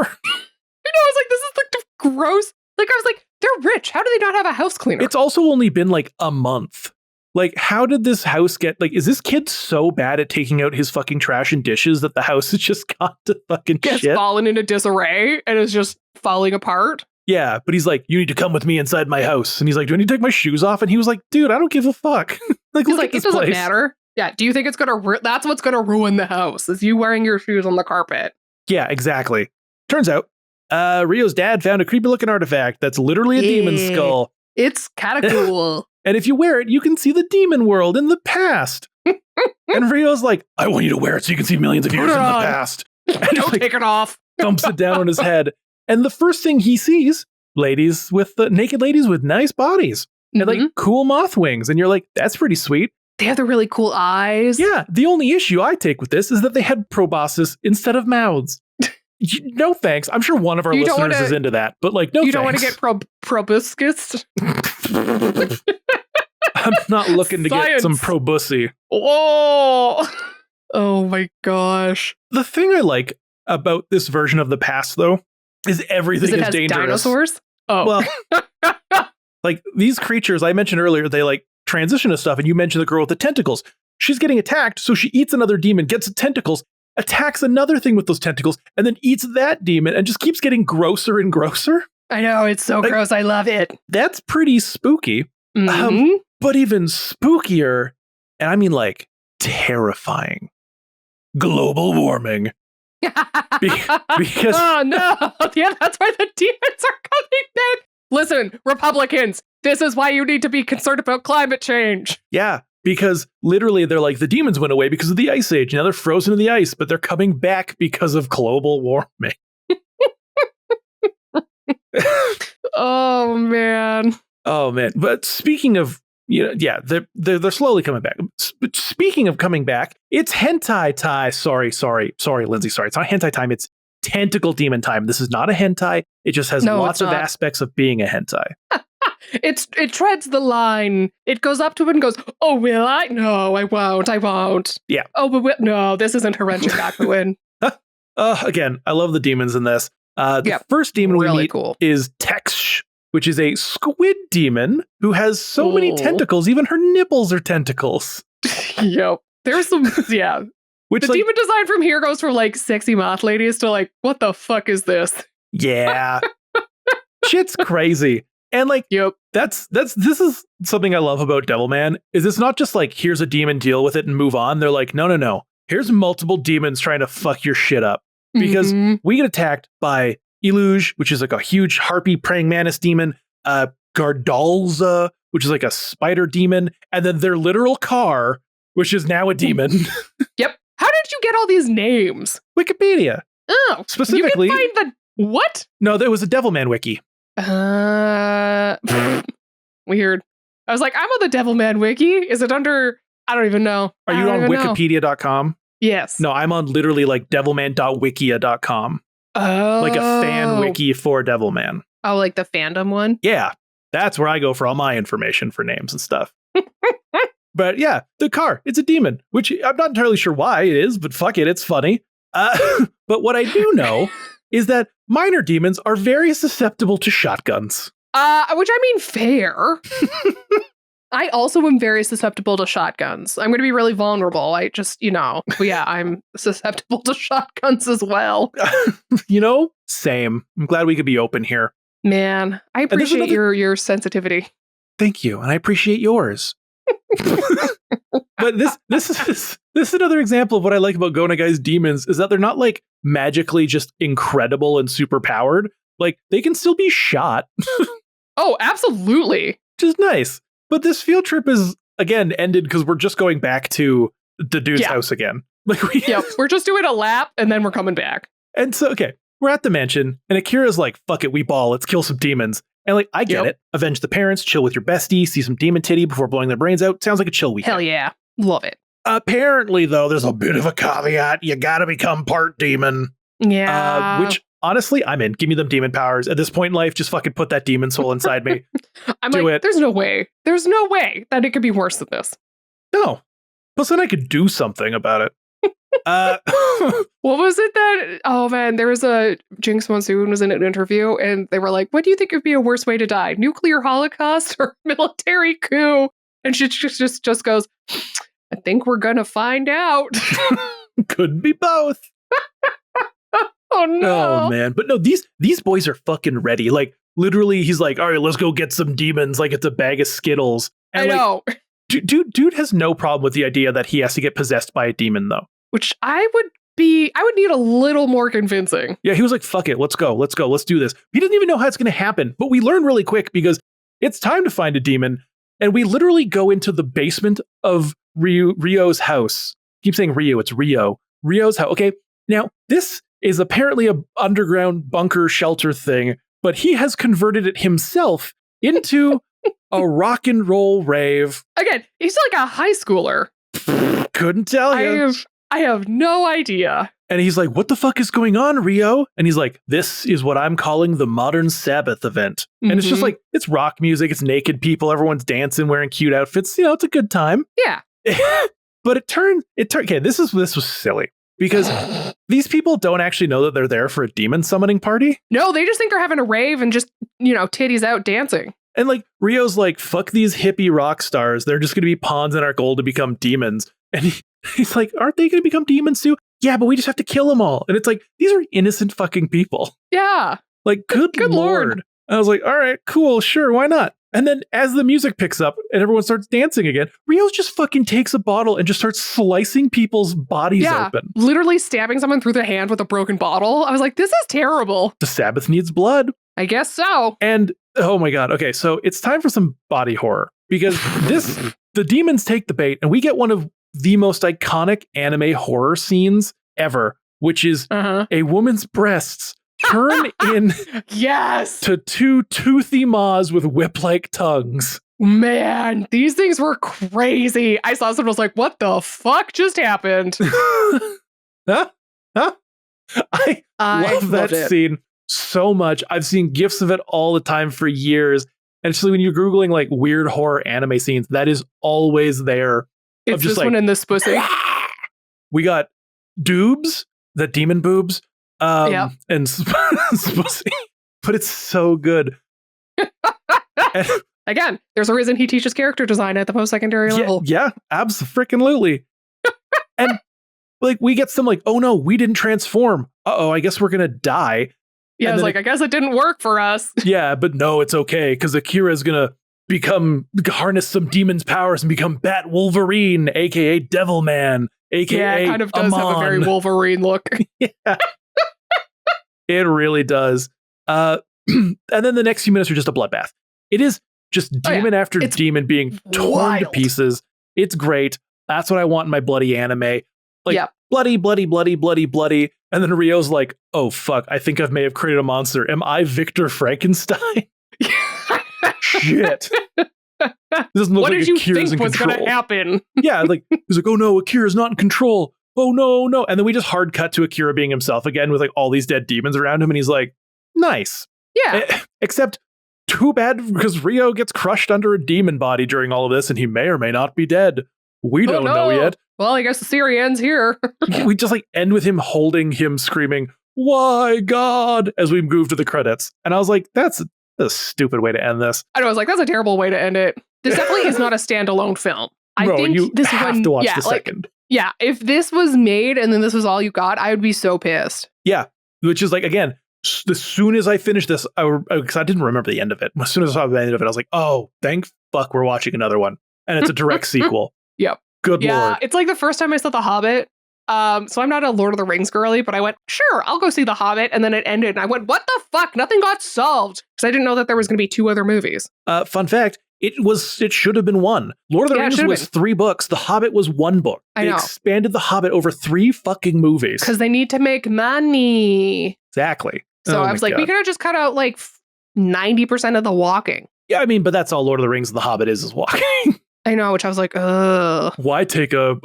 I was like, this is like gross. Like, I was like, they're rich. How do they not have a house cleaner? It's also only been like a month. Like, how did this house get, like, is this kid so bad at taking out his fucking trash and dishes that the house has just got to fucking shit? It's fallen into disarray and is just falling apart. Yeah, but he's like, you need to come with me inside my house. And he's like, do I need to take my shoes off? And he was like, dude, I don't give a fuck. Like, he's like, it doesn't matter. Yeah, do you think it's gonna, that's what's gonna ruin the house, is you wearing your shoes on the carpet. Yeah, exactly. Turns out, Rio's dad found a creepy looking artifact that's literally a demon skull. It's kind of cool. And if you wear it, you can see the demon world in the past. And Rio's like, I want you to wear it so you can see millions of years in the past. And don't take it off. Thumps it down on his head. And the first thing he sees, naked ladies with nice bodies and like cool moth wings. And you're like, that's pretty sweet. They have the really cool eyes. Yeah. The only issue I take with this is that they had proboscis instead of mouths. No thanks. I'm sure one of our listeners is into that, but like, no, you thanks. don't want to get proboscis. I'm not looking to get some probussy. Oh my gosh. The thing I like about this version of the past, though, is everything is dangerous. Dinosaurs? Oh, well, like these creatures I mentioned earlier, they like transition to stuff, and you mentioned the girl with the tentacles. She's getting attacked, so she eats another demon, gets tentacles, attacks another thing with those tentacles, and then eats that demon, and just keeps getting grosser and grosser. I know, it's so gross. I love it. That's pretty spooky. But even spookier, and I mean like terrifying, global warming. Because oh no, yeah, that's why the demons are coming back. Listen, Republicans, this is why you need to be concerned about climate change. Yeah, because literally they're like, the demons went away because of the ice age. Now they're frozen in the ice, but they're coming back because of global warming. Oh man. But speaking of, yeah, they're slowly coming back. Speaking of coming back, it's hentai time. Sorry, Lindsay. Sorry, it's not hentai time. It's tentacle demon time. This is not a hentai. It just has lots of aspects of being a hentai. It treads the line. It goes up to it and goes, "Oh, will I? No, I won't. Yeah. Oh, but no, this isn't Horrendous Gakuin." Again, I love the demons in this. The first demon we meet is Teksh, which is a squid demon who has so many tentacles, even her nipples are tentacles. Yep. There's some, yeah. Which, the demon design from here goes from like sexy moth ladies to like, what the fuck is this? Yeah. Shit's crazy. And like, this is something I love about Devilman, is it's not just like, here's a demon, deal with it and move on. They're like, no. Here's multiple demons trying to fuck your shit up. Because we get attacked by Iluge, which is like a huge harpy praying mantis demon, Gardalza, which is like a spider demon, and then their literal car, which is now a demon. Yep. How did you get all these names? Wikipedia. Oh, specifically. You can find the what? No, there was a Devilman wiki. Weird. I was like, I'm on the Devilman wiki. Is it under? I don't even know. Are you on Wikipedia.com? Yes. No, I'm on literally like devilman.wikia.com. Oh. Like a fan wiki for Devilman. Oh, like the fandom one? Yeah. That's where I go for all my information for names and stuff. But yeah, the car, it's a demon, which I'm not entirely sure why it is, but fuck it, it's funny. But what I do know is that minor demons are very susceptible to shotguns. Which I mean, fair. I also am very susceptible to shotguns. I'm going to be really vulnerable. I just, but yeah, I'm susceptible to shotguns as well. Same. I'm glad we could be open here. Man, I appreciate your sensitivity. Thank you. And I appreciate yours. But this is another example of what I like about Go Nagai's demons is that they're not like magically just incredible and super powered. Like they can still be shot. Oh, absolutely. Which is nice. But this field trip is again ended because we're just going back to the dude's house again. Like we're just doing a lap and then we're coming back. And so we're at the mansion and Akira's like, fuck it, we ball, let's kill some demons. And like, I get it. Avenge the parents, chill with your bestie, see some demon titty before blowing their brains out. Sounds like a chill weekend. Hell yeah. Love it. Apparently, though, there's a bit of a caveat. You gotta become part demon. Yeah. Which, honestly, I'm in. Give me them demon powers. At this point in life, just fucking put that demon soul inside me. Do it. There's no way. There's no way that it could be worse than this. No. Plus, then I could do something about it. What was it that? Oh man, there was a Jinx Monsoon was in an interview, and they were like, "What do you think would be a worse way to die? Nuclear holocaust or military coup?" And she just goes, "I think we're gonna find out." Could be both. Oh no! Oh man, but no, these boys are fucking ready. Like literally, he's like, "All right, let's go get some demons." Like it's a bag of Skittles. And I know. Dude has no problem with the idea that he has to get possessed by a demon, though. Which I would need a little more convincing. Yeah, he was like, fuck it, let's go, let's do this. He doesn't even know how it's going to happen, but we learn really quick because it's time to find a demon, and we literally go into the basement of Ryo's house. I keep saying Ryo, it's Rio. Ryo's house. Okay, now this is apparently a underground bunker shelter thing, but he has converted it himself into a rock and roll rave. Again, he's like a high schooler. Couldn't tell you. I have no idea. And he's like, what the fuck is going on, Ryo? And he's like, this is what I'm calling the modern Sabbath event. And it's just like, it's rock music, it's naked people, everyone's dancing, wearing cute outfits. It's a good time. Yeah. But it turned, okay, this was silly. Because these people don't actually know that they're there for a demon summoning party. No, they just think they're having a rave and just, titties out dancing. And like, Ryo's like, fuck these hippie rock stars. They're just going to be pawns in our goal to become demons. And he's like, aren't they going to become demons too? Yeah, but we just have to kill them all. And it's like, these are innocent fucking people. Yeah. Like, good Lord. I was like, all right, cool, sure, why not? And then as the music picks up and everyone starts dancing again, Ryo just fucking takes a bottle and just starts slicing people's bodies open. Literally stabbing someone through the hand with a broken bottle. I was like, this is terrible. The Sabbath needs blood. I guess so. And, oh my God, okay, so it's time for some body horror. Because the demons take the bait and we get one of the most iconic anime horror scenes ever, which is a woman's breasts turn in yes to two toothy maws with whip-like tongues. Man, these things were crazy. I saw someone was like, what the fuck just happened? Huh? I love that loved it. scene so much. I've seen GIFs of it all the time for years. And it's when you're Googling like weird horror anime scenes, that is always there. It's just this like, one in this pussy. We got doobs, the demon boobs, Yep. and pussy. But it's so good. And- Again, there's a reason he teaches character design at the post-secondary level. Yeah, abso-freaking-lutely. And like we get some like, oh no, we didn't transform. Uh-oh, I guess we're gonna die. Yeah, And I was then like, I guess it didn't work for us. Yeah, but no, it's okay, because Akira's gonna harness some demon's powers and become Bat Wolverine, aka Devilman, aka Yeah, it kind of does have a very Amon. Wolverine look. Yeah. It really does. And then the next few minutes are just a bloodbath. It is just demon after It's demon being torn to wild. pieces. It's great. That's what I want in my bloody anime. Like Yep. bloody, bloody, bloody, bloody, bloody. And then Rio's like, oh fuck, I think I may have created a monster. Am I Victor Frankenstein? Shit. This doesn't look What like did you Akira's think in was going control. to happen? Yeah, like he's like, oh no, Akira's not in control. Oh no, no. And then we just hard cut to Akira being himself again with like all these dead demons around him, and he's like, nice. Yeah. Except too bad because Rio gets crushed under a demon body during all of this, and he may or may not be dead. We don't know yet. Well, I guess the series ends here. We just like end with him holding him screaming, why God, as we move to the credits. And I was like, that's a stupid way to end this. I was like, that's a terrible way to end it. This definitely is not a standalone film. I Bro, think you this have one, to watch yeah, the like, second. yeah, if this was made and then this was all you got, I would be so pissed. Yeah, which is like, again, as soon as I finished this, because I didn't remember the end of it. As soon as I saw the end of it, I was like, oh, thank fuck we're watching another one. And it's a direct sequel. Yep. Good Yeah, Lord. it's like the first time I saw The Hobbit. So I'm not a Lord of the Rings girly, but I went, sure, I'll go see The Hobbit. And then it ended and I went, what the fuck? Nothing got solved. Because I didn't know that there was going to be 2 other movies. Fun fact, it should have been 1. Lord of the Yeah, it Rings should have was 3 books. The Hobbit was 1 book. I They know. expanded The Hobbit over 3 fucking movies. Because they need to make money. Exactly. So Oh I my was like, God. we could have just cut out like 90% of the walking. Yeah, I mean, but that's all Lord of the Rings and The Hobbit is walking. I know, which I was like, ugh. Why take a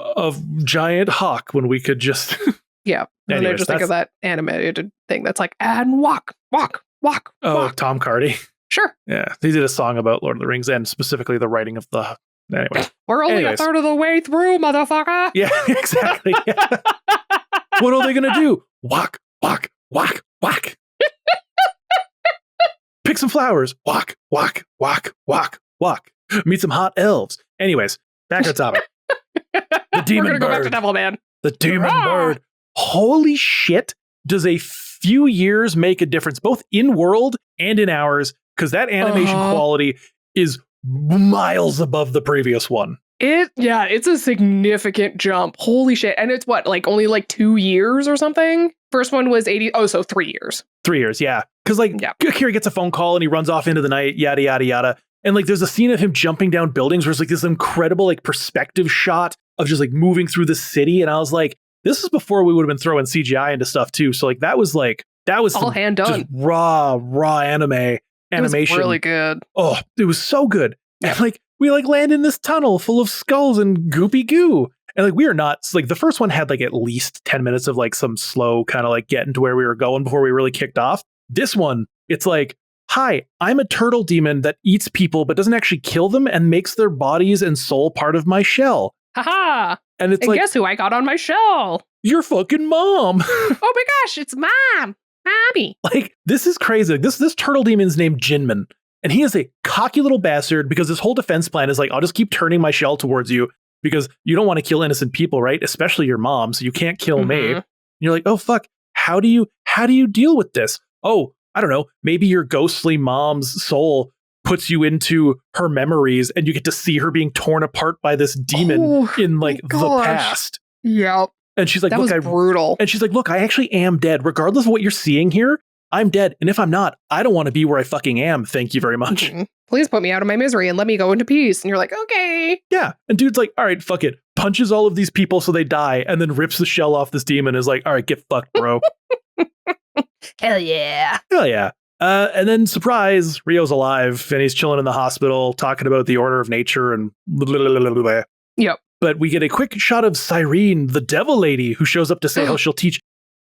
giant hawk when we could just... Yeah. And then I Anyways, just think of that animated thing that's like, and walk, walk, walk, Oh, walk. Tom Cardy. Sure. Yeah, he did a song about Lord of the Rings and specifically the writing of the... Anyway. We're only Anyways. a third of the way through, motherfucker. Yeah, exactly. Yeah. What are they going to do? Walk, walk, walk, walk. Pick some flowers. Walk, walk, walk, walk, walk. Meet some hot elves. Anyways, back to the topic. The demon We're going to go back bird. to Devilman. The demon Hurrah! bird. Holy shit. Does a few years make a difference, both in world and in ours? Because that animation quality is miles above the previous one. It's a significant jump. Holy shit. And it's what, like only like 2 years or something? First one was 80. Oh, so 3 years. 3 years, yeah. Because like Yeah. Akira gets a phone call and he runs off into the night, yada, yada, yada. And like there's a scene of him jumping down buildings where it's like this incredible like perspective shot of just like moving through the city. And I was like, this is before we would have been throwing CGI into stuff too. So like that was All some hand just done. raw animation. It was really good. Oh, it was so good. Yeah. And like we like land in this tunnel full of skulls and goopy goo. And like we are not like the first one had like at least 10 minutes of like some slow kind of like getting to where we were going before we really kicked off. This one, it's like, hi, I'm a turtle demon that eats people but doesn't actually kill them and makes their bodies and soul part of my shell. Haha. And it's And like, guess who I got on my shell? your fucking mom. Oh my gosh, it's Mom. Mommy. Like, this is crazy. This turtle demon's named Jinmin. And he is a cocky little bastard because his whole defense plan is like, I'll just keep turning my shell towards you because you don't want to kill innocent people, right? Especially your mom, so you can't kill me. And you're like, oh fuck, how do you deal with this? Oh, I don't know, maybe your ghostly mom's soul puts you into her memories and you get to see her being torn apart by this demon Oh, in like my the gosh. past. Yep. And she's like, That look, was brutal. and she's like, look, I actually am dead. Regardless of what you're seeing here, I'm dead. And if I'm not, I don't want to be where I fucking am. Thank you very much. Mhm. Please put me out of my misery and let me go into peace. And you're like, okay. Yeah. And dude's like, all right, fuck it. Punches all of these people so they die and then rips the shell off this demon and is like, all right, get fucked, bro. Hell yeah. Hell yeah. And then, surprise, Rio's alive and he's chilling in the hospital talking about the order of nature and blah, blah, blah, blah, blah. Yep. But we get a quick shot of Cyrene, the devil lady, who shows up to say how she'll teach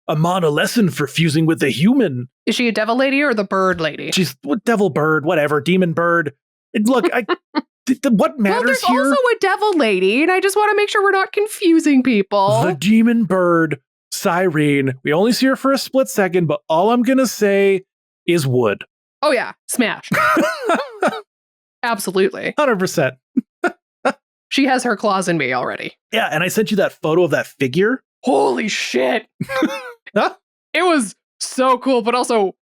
Amon a lesson for fusing with the human. Is she a devil lady or the bird lady? She's devil bird, whatever, demon bird. Look, what matters well, there's here? also a devil lady, and I just want to make sure we're not confusing people. The demon bird, Cyrene. We only see her for a split second, but all I'm going to say is wood. Oh, yeah. Smash. Absolutely. 100%. She has her claws in me already. Yeah, and I sent you that photo of that figure. Holy shit. Huh? It was so cool, but also,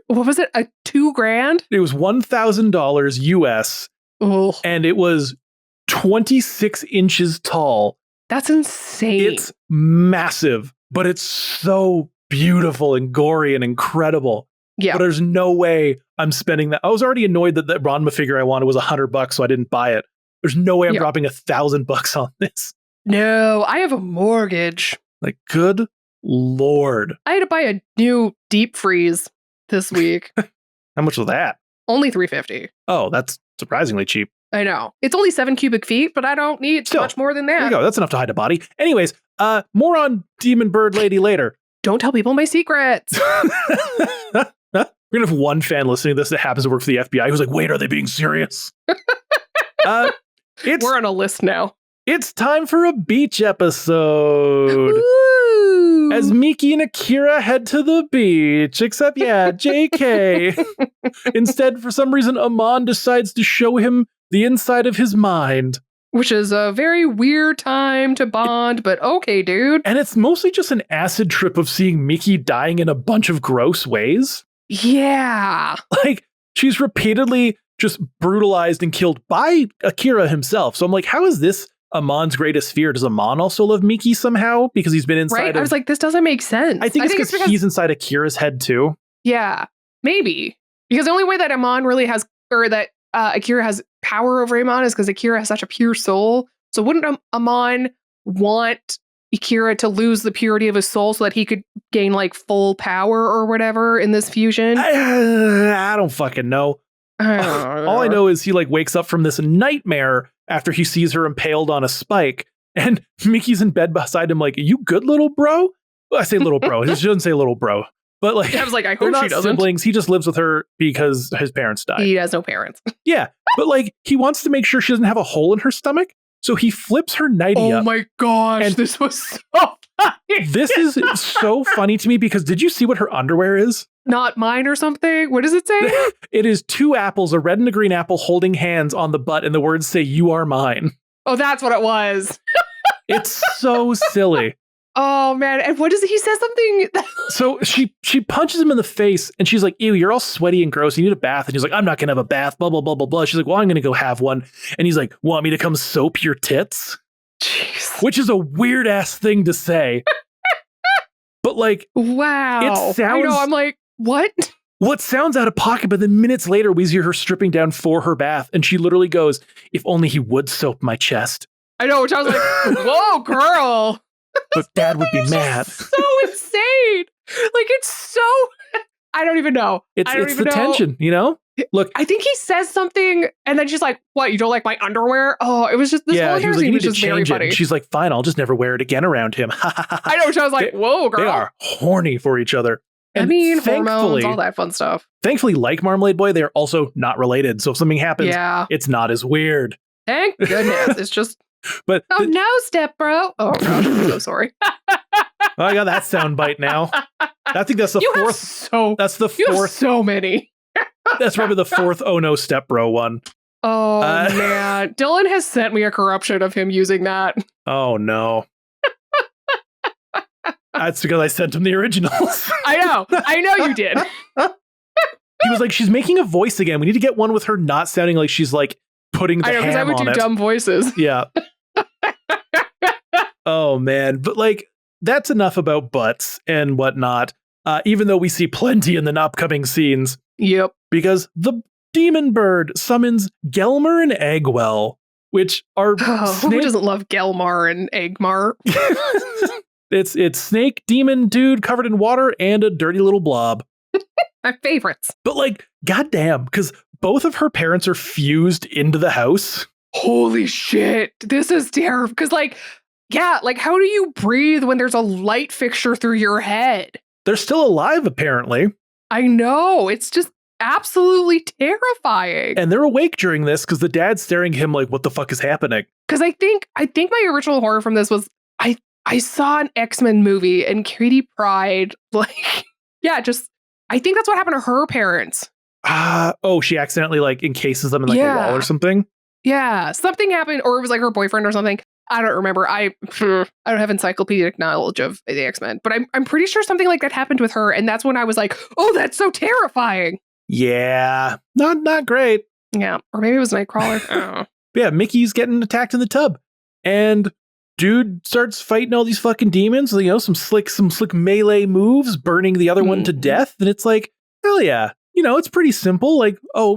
what was it? $2,000? It was $1,000 US, Oh, and it was 26 inches tall. that's insane. It's massive, but it's so beautiful and gory and incredible. Yeah. But there's no way I'm spending that. I was already annoyed that the Ranma figure I wanted was $100, so I didn't buy it. There's no way I'm dropping $1,000 on this. No, I have a mortgage. Like, good Lord. I had to buy a new deep freeze this week. How much was that? Only $350. Oh, that's surprisingly cheap. I know. It's only 7 cubic feet, but I don't need Still, much more than that. There you go. That's enough to hide a body. Anyways, more on Demon Bird Lady later. Don't tell people my secrets. We're going to have one fan listening to this that happens to work for the FBI who's like, wait, are they being serious? We're on a list now. It's time for a beach episode. Ooh. As Miki and Akira head to the beach, except, yeah, JK. Instead, for some reason, Amon decides to show him the inside of his mind. Which is a very weird time to bond, but okay, dude. And it's mostly just an acid trip of seeing Miki dying in a bunch of gross ways. Yeah. Like, she's repeatedly just brutalized and killed by Akira himself. So I'm like, how is this Amon's greatest fear? Does Amon also love Miki somehow? Because he's been inside Right? I was like, this doesn't make sense. I think it's because he's inside Akira's head too. Yeah, maybe. Because the only way that Amon really has, or that Akira has power over Amon is because Akira has such a pure soul. So wouldn't Amon want Akira to lose the purity of his soul so that he could gain like full power or whatever in this fusion? I don't fucking know. All I know is he like wakes up from this nightmare after he sees her impaled on a spike, and Miki's in bed beside him like, you good little bro? Well, I say little bro. He shouldn't say little bro. But like, I was like, I they're hope not she doesn't. siblings. He just lives with her because his parents died. He has no parents. Yeah, but like he wants to make sure she doesn't have a hole in her stomach, so he flips her nightie up. Oh my gosh, And this was so funny. This is so funny to me because did you see what her underwear is? Not mine or something? What does it say? It is 2 apples, a red and a green apple holding hands on the butt, and the words say, "You are mine." Oh, that's what it was. It's so silly. Oh man, and what does he say something? So she punches him in the face and she's like, ew, you're all sweaty and gross. You need a bath. And he's like, I'm not going to have a bath, blah, blah, blah, blah, blah. She's like, well, I'm going to go have one. And he's like, want me to come soap your tits? Jeez. Which is a weird ass thing to say. But like, Wow. It sounds- I know, I'm like, what? what sounds out of pocket, but then minutes later, we see her stripping down for her bath. And she literally goes, if only he would soap my chest. I know, which I was like, whoa, girl. But dad would be It's mad. just so insane. Like, it's so, I don't even know. It's I don't the even know. tension, you know? Look, I think he says something, and then she's like, what, you don't like my underwear? Oh, it was just, this whole he entire was like, you scene need was to just very change it. funny. And she's like, fine, I'll just never wear it again around him. I know, which I was like, whoa, girl. They are horny for each other. I And mean, thankfully, hormones, all that fun stuff. Thankfully, like Marmalade Boy, they're also not related. So if something happens, Yeah. it's not as weird. Thank goodness. It's just, But oh no, step bro. Oh gosh, I'm so sorry. I got that sound bite now. I think that's the You have fourth. so, That's the you have fourth. so many. That's probably the fourth Oh No Step Bro one. Oh Uh, man, Dylan has sent me a corruption of him using that. Oh no. That's because I sent him the originals. I know you did. He was like, she's making a voice again. We need to get one with her not sounding like she's like putting the I know, because I ham would on do it. dumb voices. Yeah. Oh man, but like that's enough about butts and whatnot. Even though we see plenty in the upcoming scenes, Yep. because the demon bird summons Gelmer and Eggwell, which are Oh, who doesn't love Gelmar and Eggmar? it's snake demon dude covered in water and a dirty little blob. My favorites. But like, goddamn, because both of her parents are fused into the house. Holy shit. This is terrible. Because how do you breathe when there's a light fixture through your head? They're still alive, apparently. I know. It's just absolutely terrifying. And they're awake during this because the dad's staring at him like, what the fuck is happening? Because I think my original horror from this was I saw an X-Men movie and Katie Pryde, I think that's what happened to her parents. She accidentally encases them in a wall or something. Yeah, something happened, or it was her boyfriend or something. I don't remember. I don't have encyclopedic knowledge of the X-Men, but I'm pretty sure something like that happened with her, and that's when I was like, oh, that's so terrifying. Yeah, not great. Yeah, or maybe it was Nightcrawler. I don't know. Yeah, Mickey's getting attacked in the tub, and dude starts fighting all these fucking demons. Some slick melee moves, burning the other one to death, and it's like, hell yeah. It's pretty simple.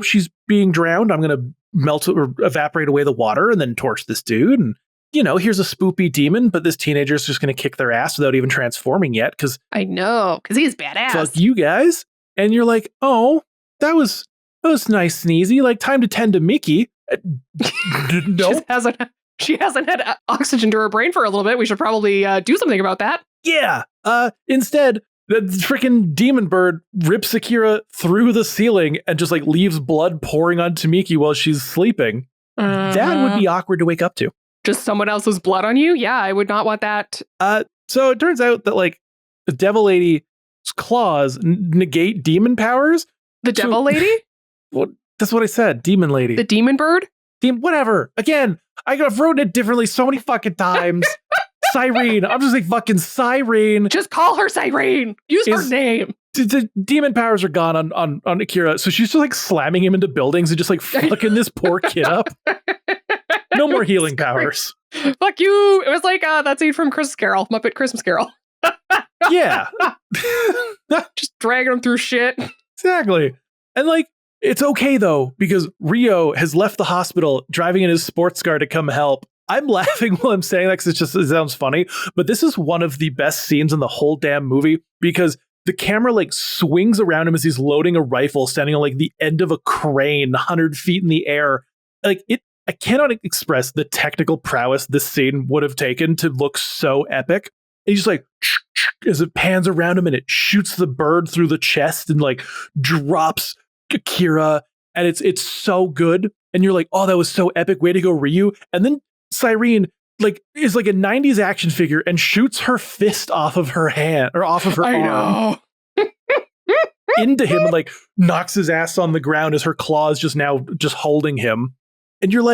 She's being drowned. I'm gonna melt or evaporate away the water and then torch this dude. And here's a spoopy demon, but this teenager's just gonna kick their ass without even transforming yet. Because I know, because he's badass. Fuck you guys. And you're like, oh, that was nice and easy. Time to tend to Mickey. No. She hasn't had oxygen to her brain for a little bit. We should probably do something about that. Yeah. Instead, the freaking demon bird rips Akira through the ceiling and just leaves blood pouring onto Miki while she's sleeping. That would be awkward to wake up to. Just someone else's blood on you? Yeah, I would not want that. So it turns out that the devil lady's claws negate demon powers. The devil lady? Well, that's what I said. Demon lady. The demon bird? Whatever. Again, I've written it differently so many fucking times. Cyrene. I'm just fucking Cyrene. Just call her Cyrene. Use her name. The demon powers are gone on Akira, so she's just slamming him into buildings and just fucking this poor kid up. No more healing powers. Fuck you. It was that scene from Christmas Carol, Muppet Christmas Carol. Yeah. Just dragging him through shit. Exactly. And it's okay though, because Rio has left the hospital driving in his sports car to come help. I'm laughing while I'm saying that because it sounds funny, but this is one of the best scenes in the whole damn movie because the camera swings around him as he's loading a rifle standing on the end of a crane 100 feet in the air. I cannot express the technical prowess this scene would have taken to look so epic. And he's just as it pans around him and it shoots the bird through the chest and drops Akira, and it's so good. And you're oh, that was so epic. Way to go, Ryu. And then Cyrene is a 90s action figure and shoots her fist off of her hand or off of her arm into him and knocks his ass on the ground as her claws just holding him. And you're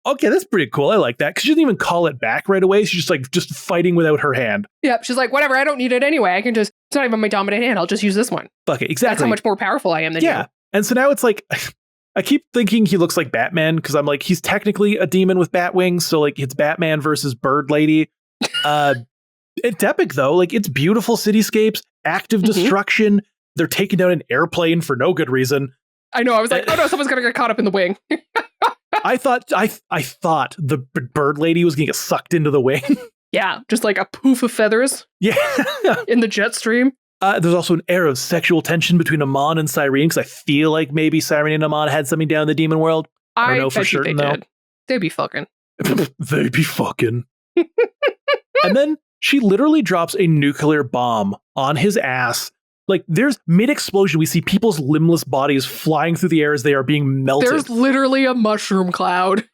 okay, that's pretty cool. I like that. Because she doesn't even call it back right away. She's just fighting without her hand. Yep. She's whatever. I don't need it anyway. I can it's not even my dominant hand. I'll just use this one. Fuck it. Exactly. That's how much more powerful I am than you. And so now it's I keep thinking he looks like Batman because I'm he's technically a demon with bat wings. So it's Batman versus Bird Lady. It's epic though. It's beautiful cityscapes, active destruction. They're taking down an airplane for no good reason. I know. I was oh no, someone's going to get caught up in the wing. I thought the bird lady was going to get sucked into the wing. Yeah, just a poof of feathers. Yeah. In the jet stream. There's also an air of sexual tension between Amon and Cyrene because I feel maybe Cyrene and Amon had something down in the demon world. I don't know for certain though. They'd be fucking. They'd be fucking. And then she literally drops a nuclear bomb on his ass. There's mid-explosion, we see people's limbless bodies flying through the air as they are being melted. There's literally a mushroom cloud.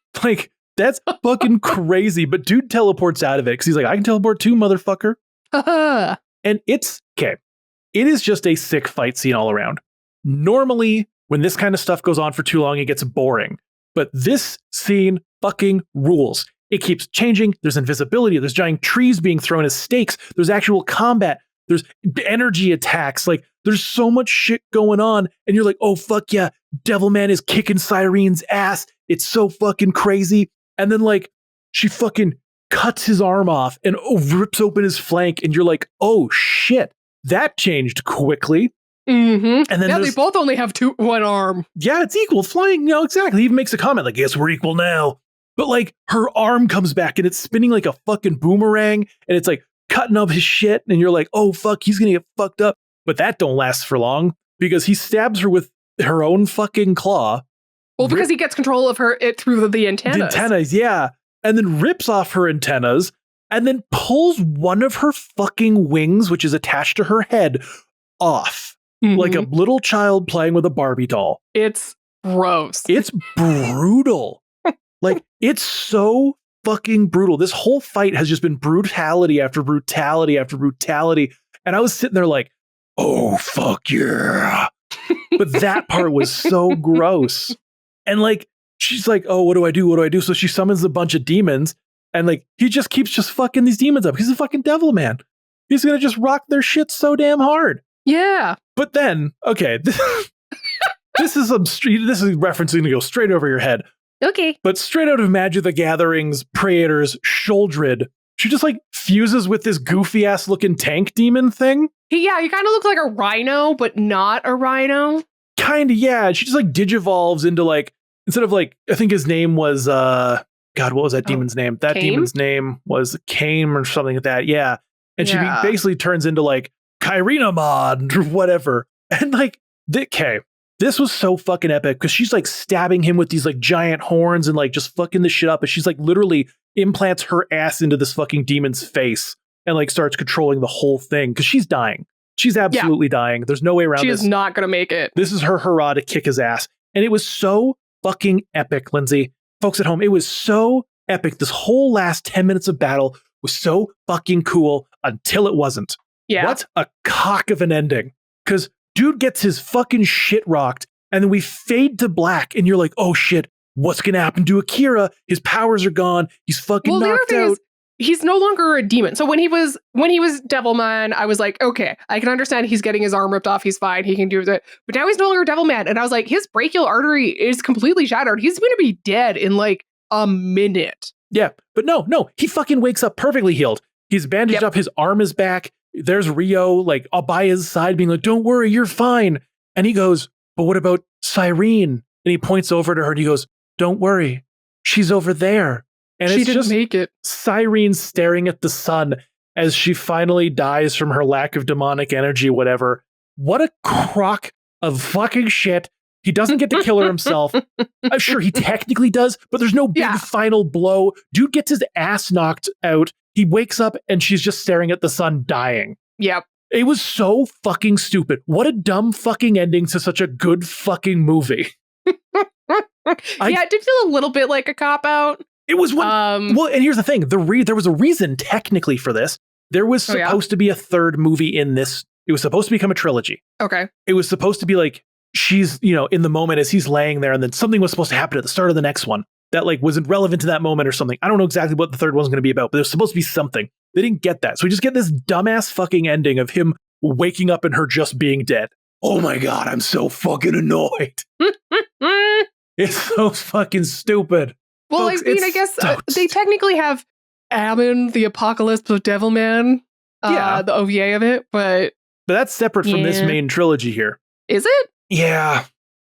That's fucking crazy. But dude teleports out of it because he's I can teleport too, motherfucker. And it's, okay, it is just a sick fight scene all around. Normally, when this kind of stuff goes on for too long, it gets boring. But this scene fucking rules. It keeps changing. There's invisibility. There's giant trees being thrown as stakes. There's actual combat. There's energy attacks. There's so much shit going on. And you're oh, fuck yeah. Devilman is kicking Cyrene's ass. It's so fucking crazy. And then she fucking cuts his arm off and rips open his flank. And you're oh shit, that changed quickly. Mm-hmm. And then they both only have one arm. Yeah, it's equal flying. Exactly. He even makes a comment guess we're equal now. But her arm comes back and it's spinning like a fucking boomerang. And it's cutting up his shit, and you're oh fuck, he's gonna get fucked up. But that don't last for long because he stabs her with her own fucking claw. Well, because he gets control of it through the antennas. The antennas, yeah. And then rips off her antennas and then pulls one of her fucking wings, which is attached to her head, off. Like a little child playing with a Barbie doll. It's gross. It's brutal. Like, it's so fucking brutal. This whole fight has just been brutality after brutality after brutality. And I was sitting there like, oh, fuck yeah. But that part was so gross. And like, she's like, oh, what do I do? What do I do? So she summons a bunch of demons. And like, he just keeps just fucking these demons up. He's a fucking Devilman. He's going to just rock their shit so damn hard. Yeah. But then, okay, this is referencing to go straight over your head. Okay. But straight out of Magic the Gathering's Praetor's Sholdred, she just like fuses with this goofy ass looking tank demon thing. He kind of looks like a rhino, but not a rhino. Kind of, yeah. She just like digivolves into like, instead of like, I think his name was, God, what was that demon's name? That Kame? demon's name was Kame or something like that. Yeah. And she basically turns into like Kyrenamon or whatever. And like, okay, this was so fucking epic because she's like stabbing him with these like giant horns and like just fucking the shit up. And she's like literally implants her ass into this fucking demon's face and like starts controlling the whole thing because she's dying. She's absolutely dying. There's no way around this. She is not going to make it. This is her hurrah to kick his ass. And it was so fucking epic, Lindsay. Folks at home, it was so epic. This whole last 10 minutes of battle was so fucking cool until it wasn't. Yeah. What a cock of an ending. Because dude gets his fucking shit rocked, and then we fade to black, and you're like, oh shit, what's going to happen to Akira? His powers are gone. He's fucking knocked out. Is, he's no longer a demon. So when he was Devilman, I was like, okay, I can understand he's getting his arm ripped off. He's fine. He can do it. But now he's no longer Devilman. And I was like, his brachial artery is completely shattered. He's going to be dead in like a minute. Yeah, but no, he fucking wakes up perfectly healed. He's bandaged up. His arm is back. There's Rio like by his side being like, don't worry, you're fine. And he goes, but what about Cyrene? And he points over to her and he goes, don't worry, she's over there. And she it's didn't just make it. Cyrene staring at the sun as she finally dies from her lack of demonic energy, whatever. What a crock of fucking shit. He doesn't get to kill her himself. I'm sure he technically does, but there's no big final blow. Dude gets his ass knocked out. He wakes up and she's just staring at the sun dying. Yep. It was so fucking stupid. What a dumb fucking ending to such a good fucking movie. It did feel a little bit like a cop-out. It was one. Well, and here's the thing. There was a reason technically for this. There was supposed to be a third movie in this. It was supposed to become a trilogy. Okay. It was supposed to be like, she's, in the moment as he's laying there, and then something was supposed to happen at the start of the next one that like wasn't relevant to that moment or something. I don't know exactly what the third one's going to be about, but there's supposed to be something. They didn't get that. So we just get this dumbass fucking ending of him waking up and her just being dead. Oh my God, I'm so fucking annoyed. It's so fucking stupid. Well, Folks, I guess they technically have Ammon, the Apocalypse of Devilman, the OVA of it, but that's separate from this main trilogy here. Is it? Yeah.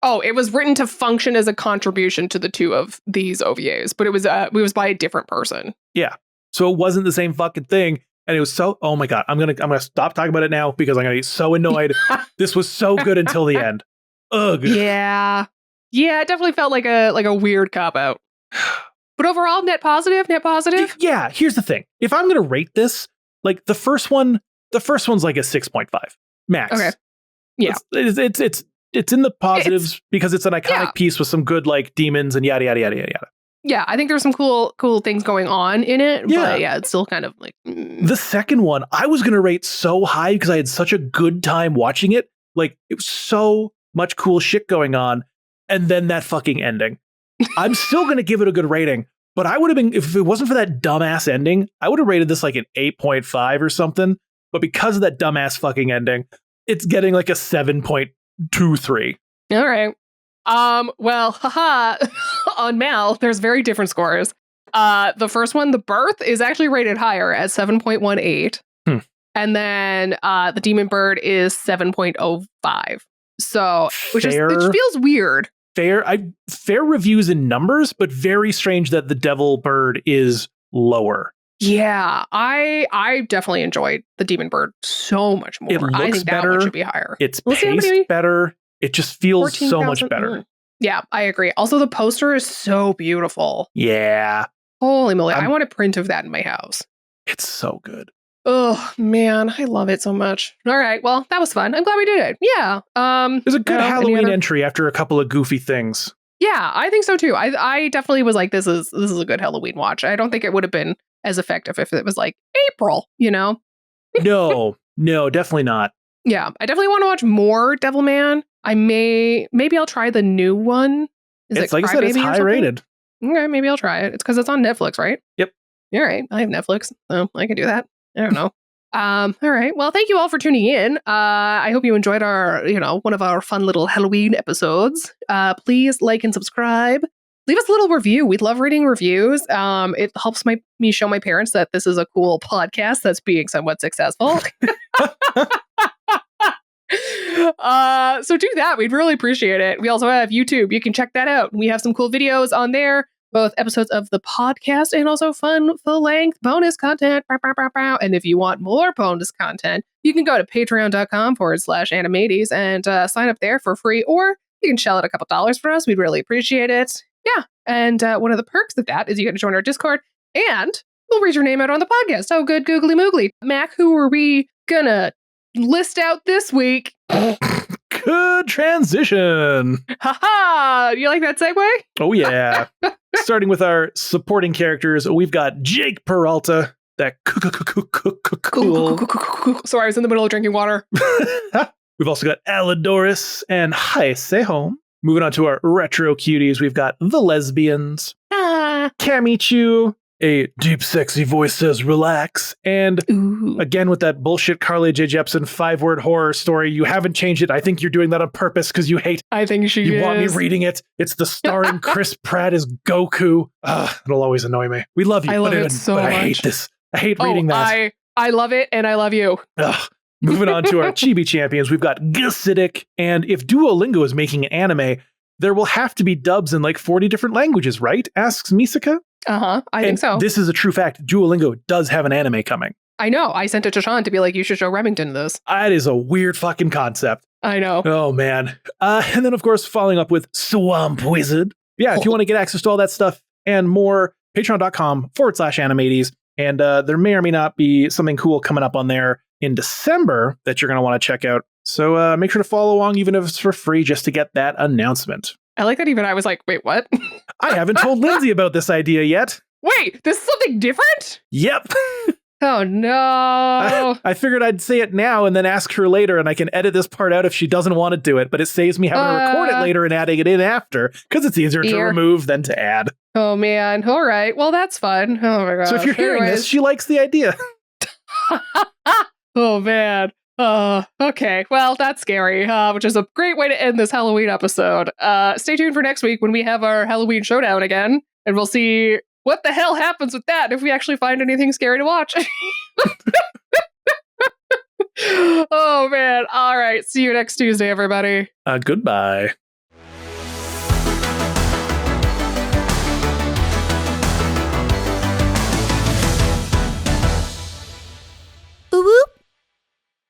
Oh, it was written to function as a contribution to the two of these OVAs, but it was by a different person. Yeah. So it wasn't the same fucking thing. And it was so, oh my God, I'm gonna stop talking about it now because I'm gonna get so annoyed. This was so good until the end. Ugh. Yeah. Yeah, it definitely felt like a weird cop-out. But overall, net positive? Yeah, here's the thing. If I'm gonna rate this, like the first one's like a 6.5 max. Okay. Yeah. It's in the positives because it's an iconic piece with some good like demons and yada yada yada yada yada. Yeah, I think there's some cool things going on in it. Yeah. But yeah, it's still kind of like The second one, I was gonna rate so high because I had such a good time watching it. Like it was so much cool shit going on, and then that fucking ending. I'm still gonna give it a good rating, but I would have been, if it wasn't for that dumbass ending, I would have rated this like an 8.5 or something. But because of that dumbass fucking ending, it's getting like a 7.23. All right. Well, haha, on Mal, there's very different scores. The first one, The Birth, is actually rated higher at 7.18. And then the Demon Bird is 7.05. So, which feels weird. Fair reviews in numbers, but very strange that the Devil Bird is lower. Yeah, I definitely enjoyed the Demon Bird so much more. It I looks think that better. one should be higher. It's Let's see how paced many- better. It just feels so much 14,000 better. Yeah, I agree. Also, the poster is so beautiful. Yeah, Holy moly, I I'm- want a print of that in my house. it's so good. Oh man, I love it so much. All right, well, that was fun. I'm glad we did it. Yeah. There's a good any Halloween other- entry after a couple of goofy things. Yeah, I think so too. I definitely was like, this is a good Halloween watch. I don't think it would have been as effective if it was like April, you know? No, definitely not. Yeah, I definitely want to watch more Devilman. Maybe I'll try the new one. It's like I said, it's Crybaby or high something? rated. Okay, maybe I'll try it. It's because it's on Netflix, right? Yep. All right, I have Netflix, so I can do that. I don't know. All right. Well, thank you all for tuning in. I hope you enjoyed our, one of our fun little Halloween episodes. Please like and subscribe. Leave us a little review. We'd love reading reviews. It helps me show my parents that this is a cool podcast that's being somewhat successful. So do that. We'd really appreciate it. We also have YouTube. You can check that out. We have some cool videos on there, both episodes of the podcast and also fun, full-length bonus content. And if you want more bonus content, you can go to patreon.com/animates and sign up there for free, or you can shell out a couple dollars for us. We'd really appreciate it. Yeah. And one of the perks of that is you get to join our Discord, and we'll read your name out on the podcast. Oh, good googly moogly. Mac, who are we gonna list out this week? Good transition. Haha! You like that segue? Oh, yeah. Starting with our supporting characters, we've got Jake Peralta, that cool. Sorry, I was in the middle of drinking water. We've also got Aladoris and Hi Sehome. Moving on to our retro cuties, we've got the lesbians, Kamichu, a deep, sexy voice says relax, and Ooh. again with that bullshit Carly J. Jepsen 5-word horror story. You haven't changed it. I think you're doing that on purpose because you hate. I think she You is. want me reading it? It's the starring Chris Pratt as Goku. It'll always annoy me. We love you. I love it so but much. I hate this. I hate reading that. I love it, and I love you. Ugh. Moving on to our chibi champions, we've got Gasidic, and if Duolingo is making an anime, there will have to be dubs in like 40 different languages, right? Asks Misaka. I think so. This is a true fact. Duolingo does have an anime coming. I know. I sent it to Sean to be like, you should show Remington this. That is a weird fucking concept. I know. Oh, man. And then, of course, following up with Swamp Wizard. Yeah, if you want to get access to all that stuff and more, patreon.com/animates. And there may or may not be something cool coming up on there in December that you're going to want to check out. So make sure to follow along, even if it's for free, just to get that announcement. I like that even I was like, wait, what? I haven't told Lindsay about this idea yet. Wait, this is something different? Yep. Oh, no. I figured I'd say it now and then ask her later, and I can edit this part out if she doesn't want to do it, but it saves me having to record it later and adding it in after, because it's easier to remove than to add. Oh, man. All right. Well, that's fun. Oh, my gosh. So if you're hearing this, she likes the idea. Oh, man. Okay. Well, that's scary, which is a great way to end this Halloween episode. Stay tuned for next week when we have our Halloween showdown again, and we'll see what the hell happens with that if we actually find anything scary to watch. Oh, man. All right. See you next Tuesday, everybody. Goodbye.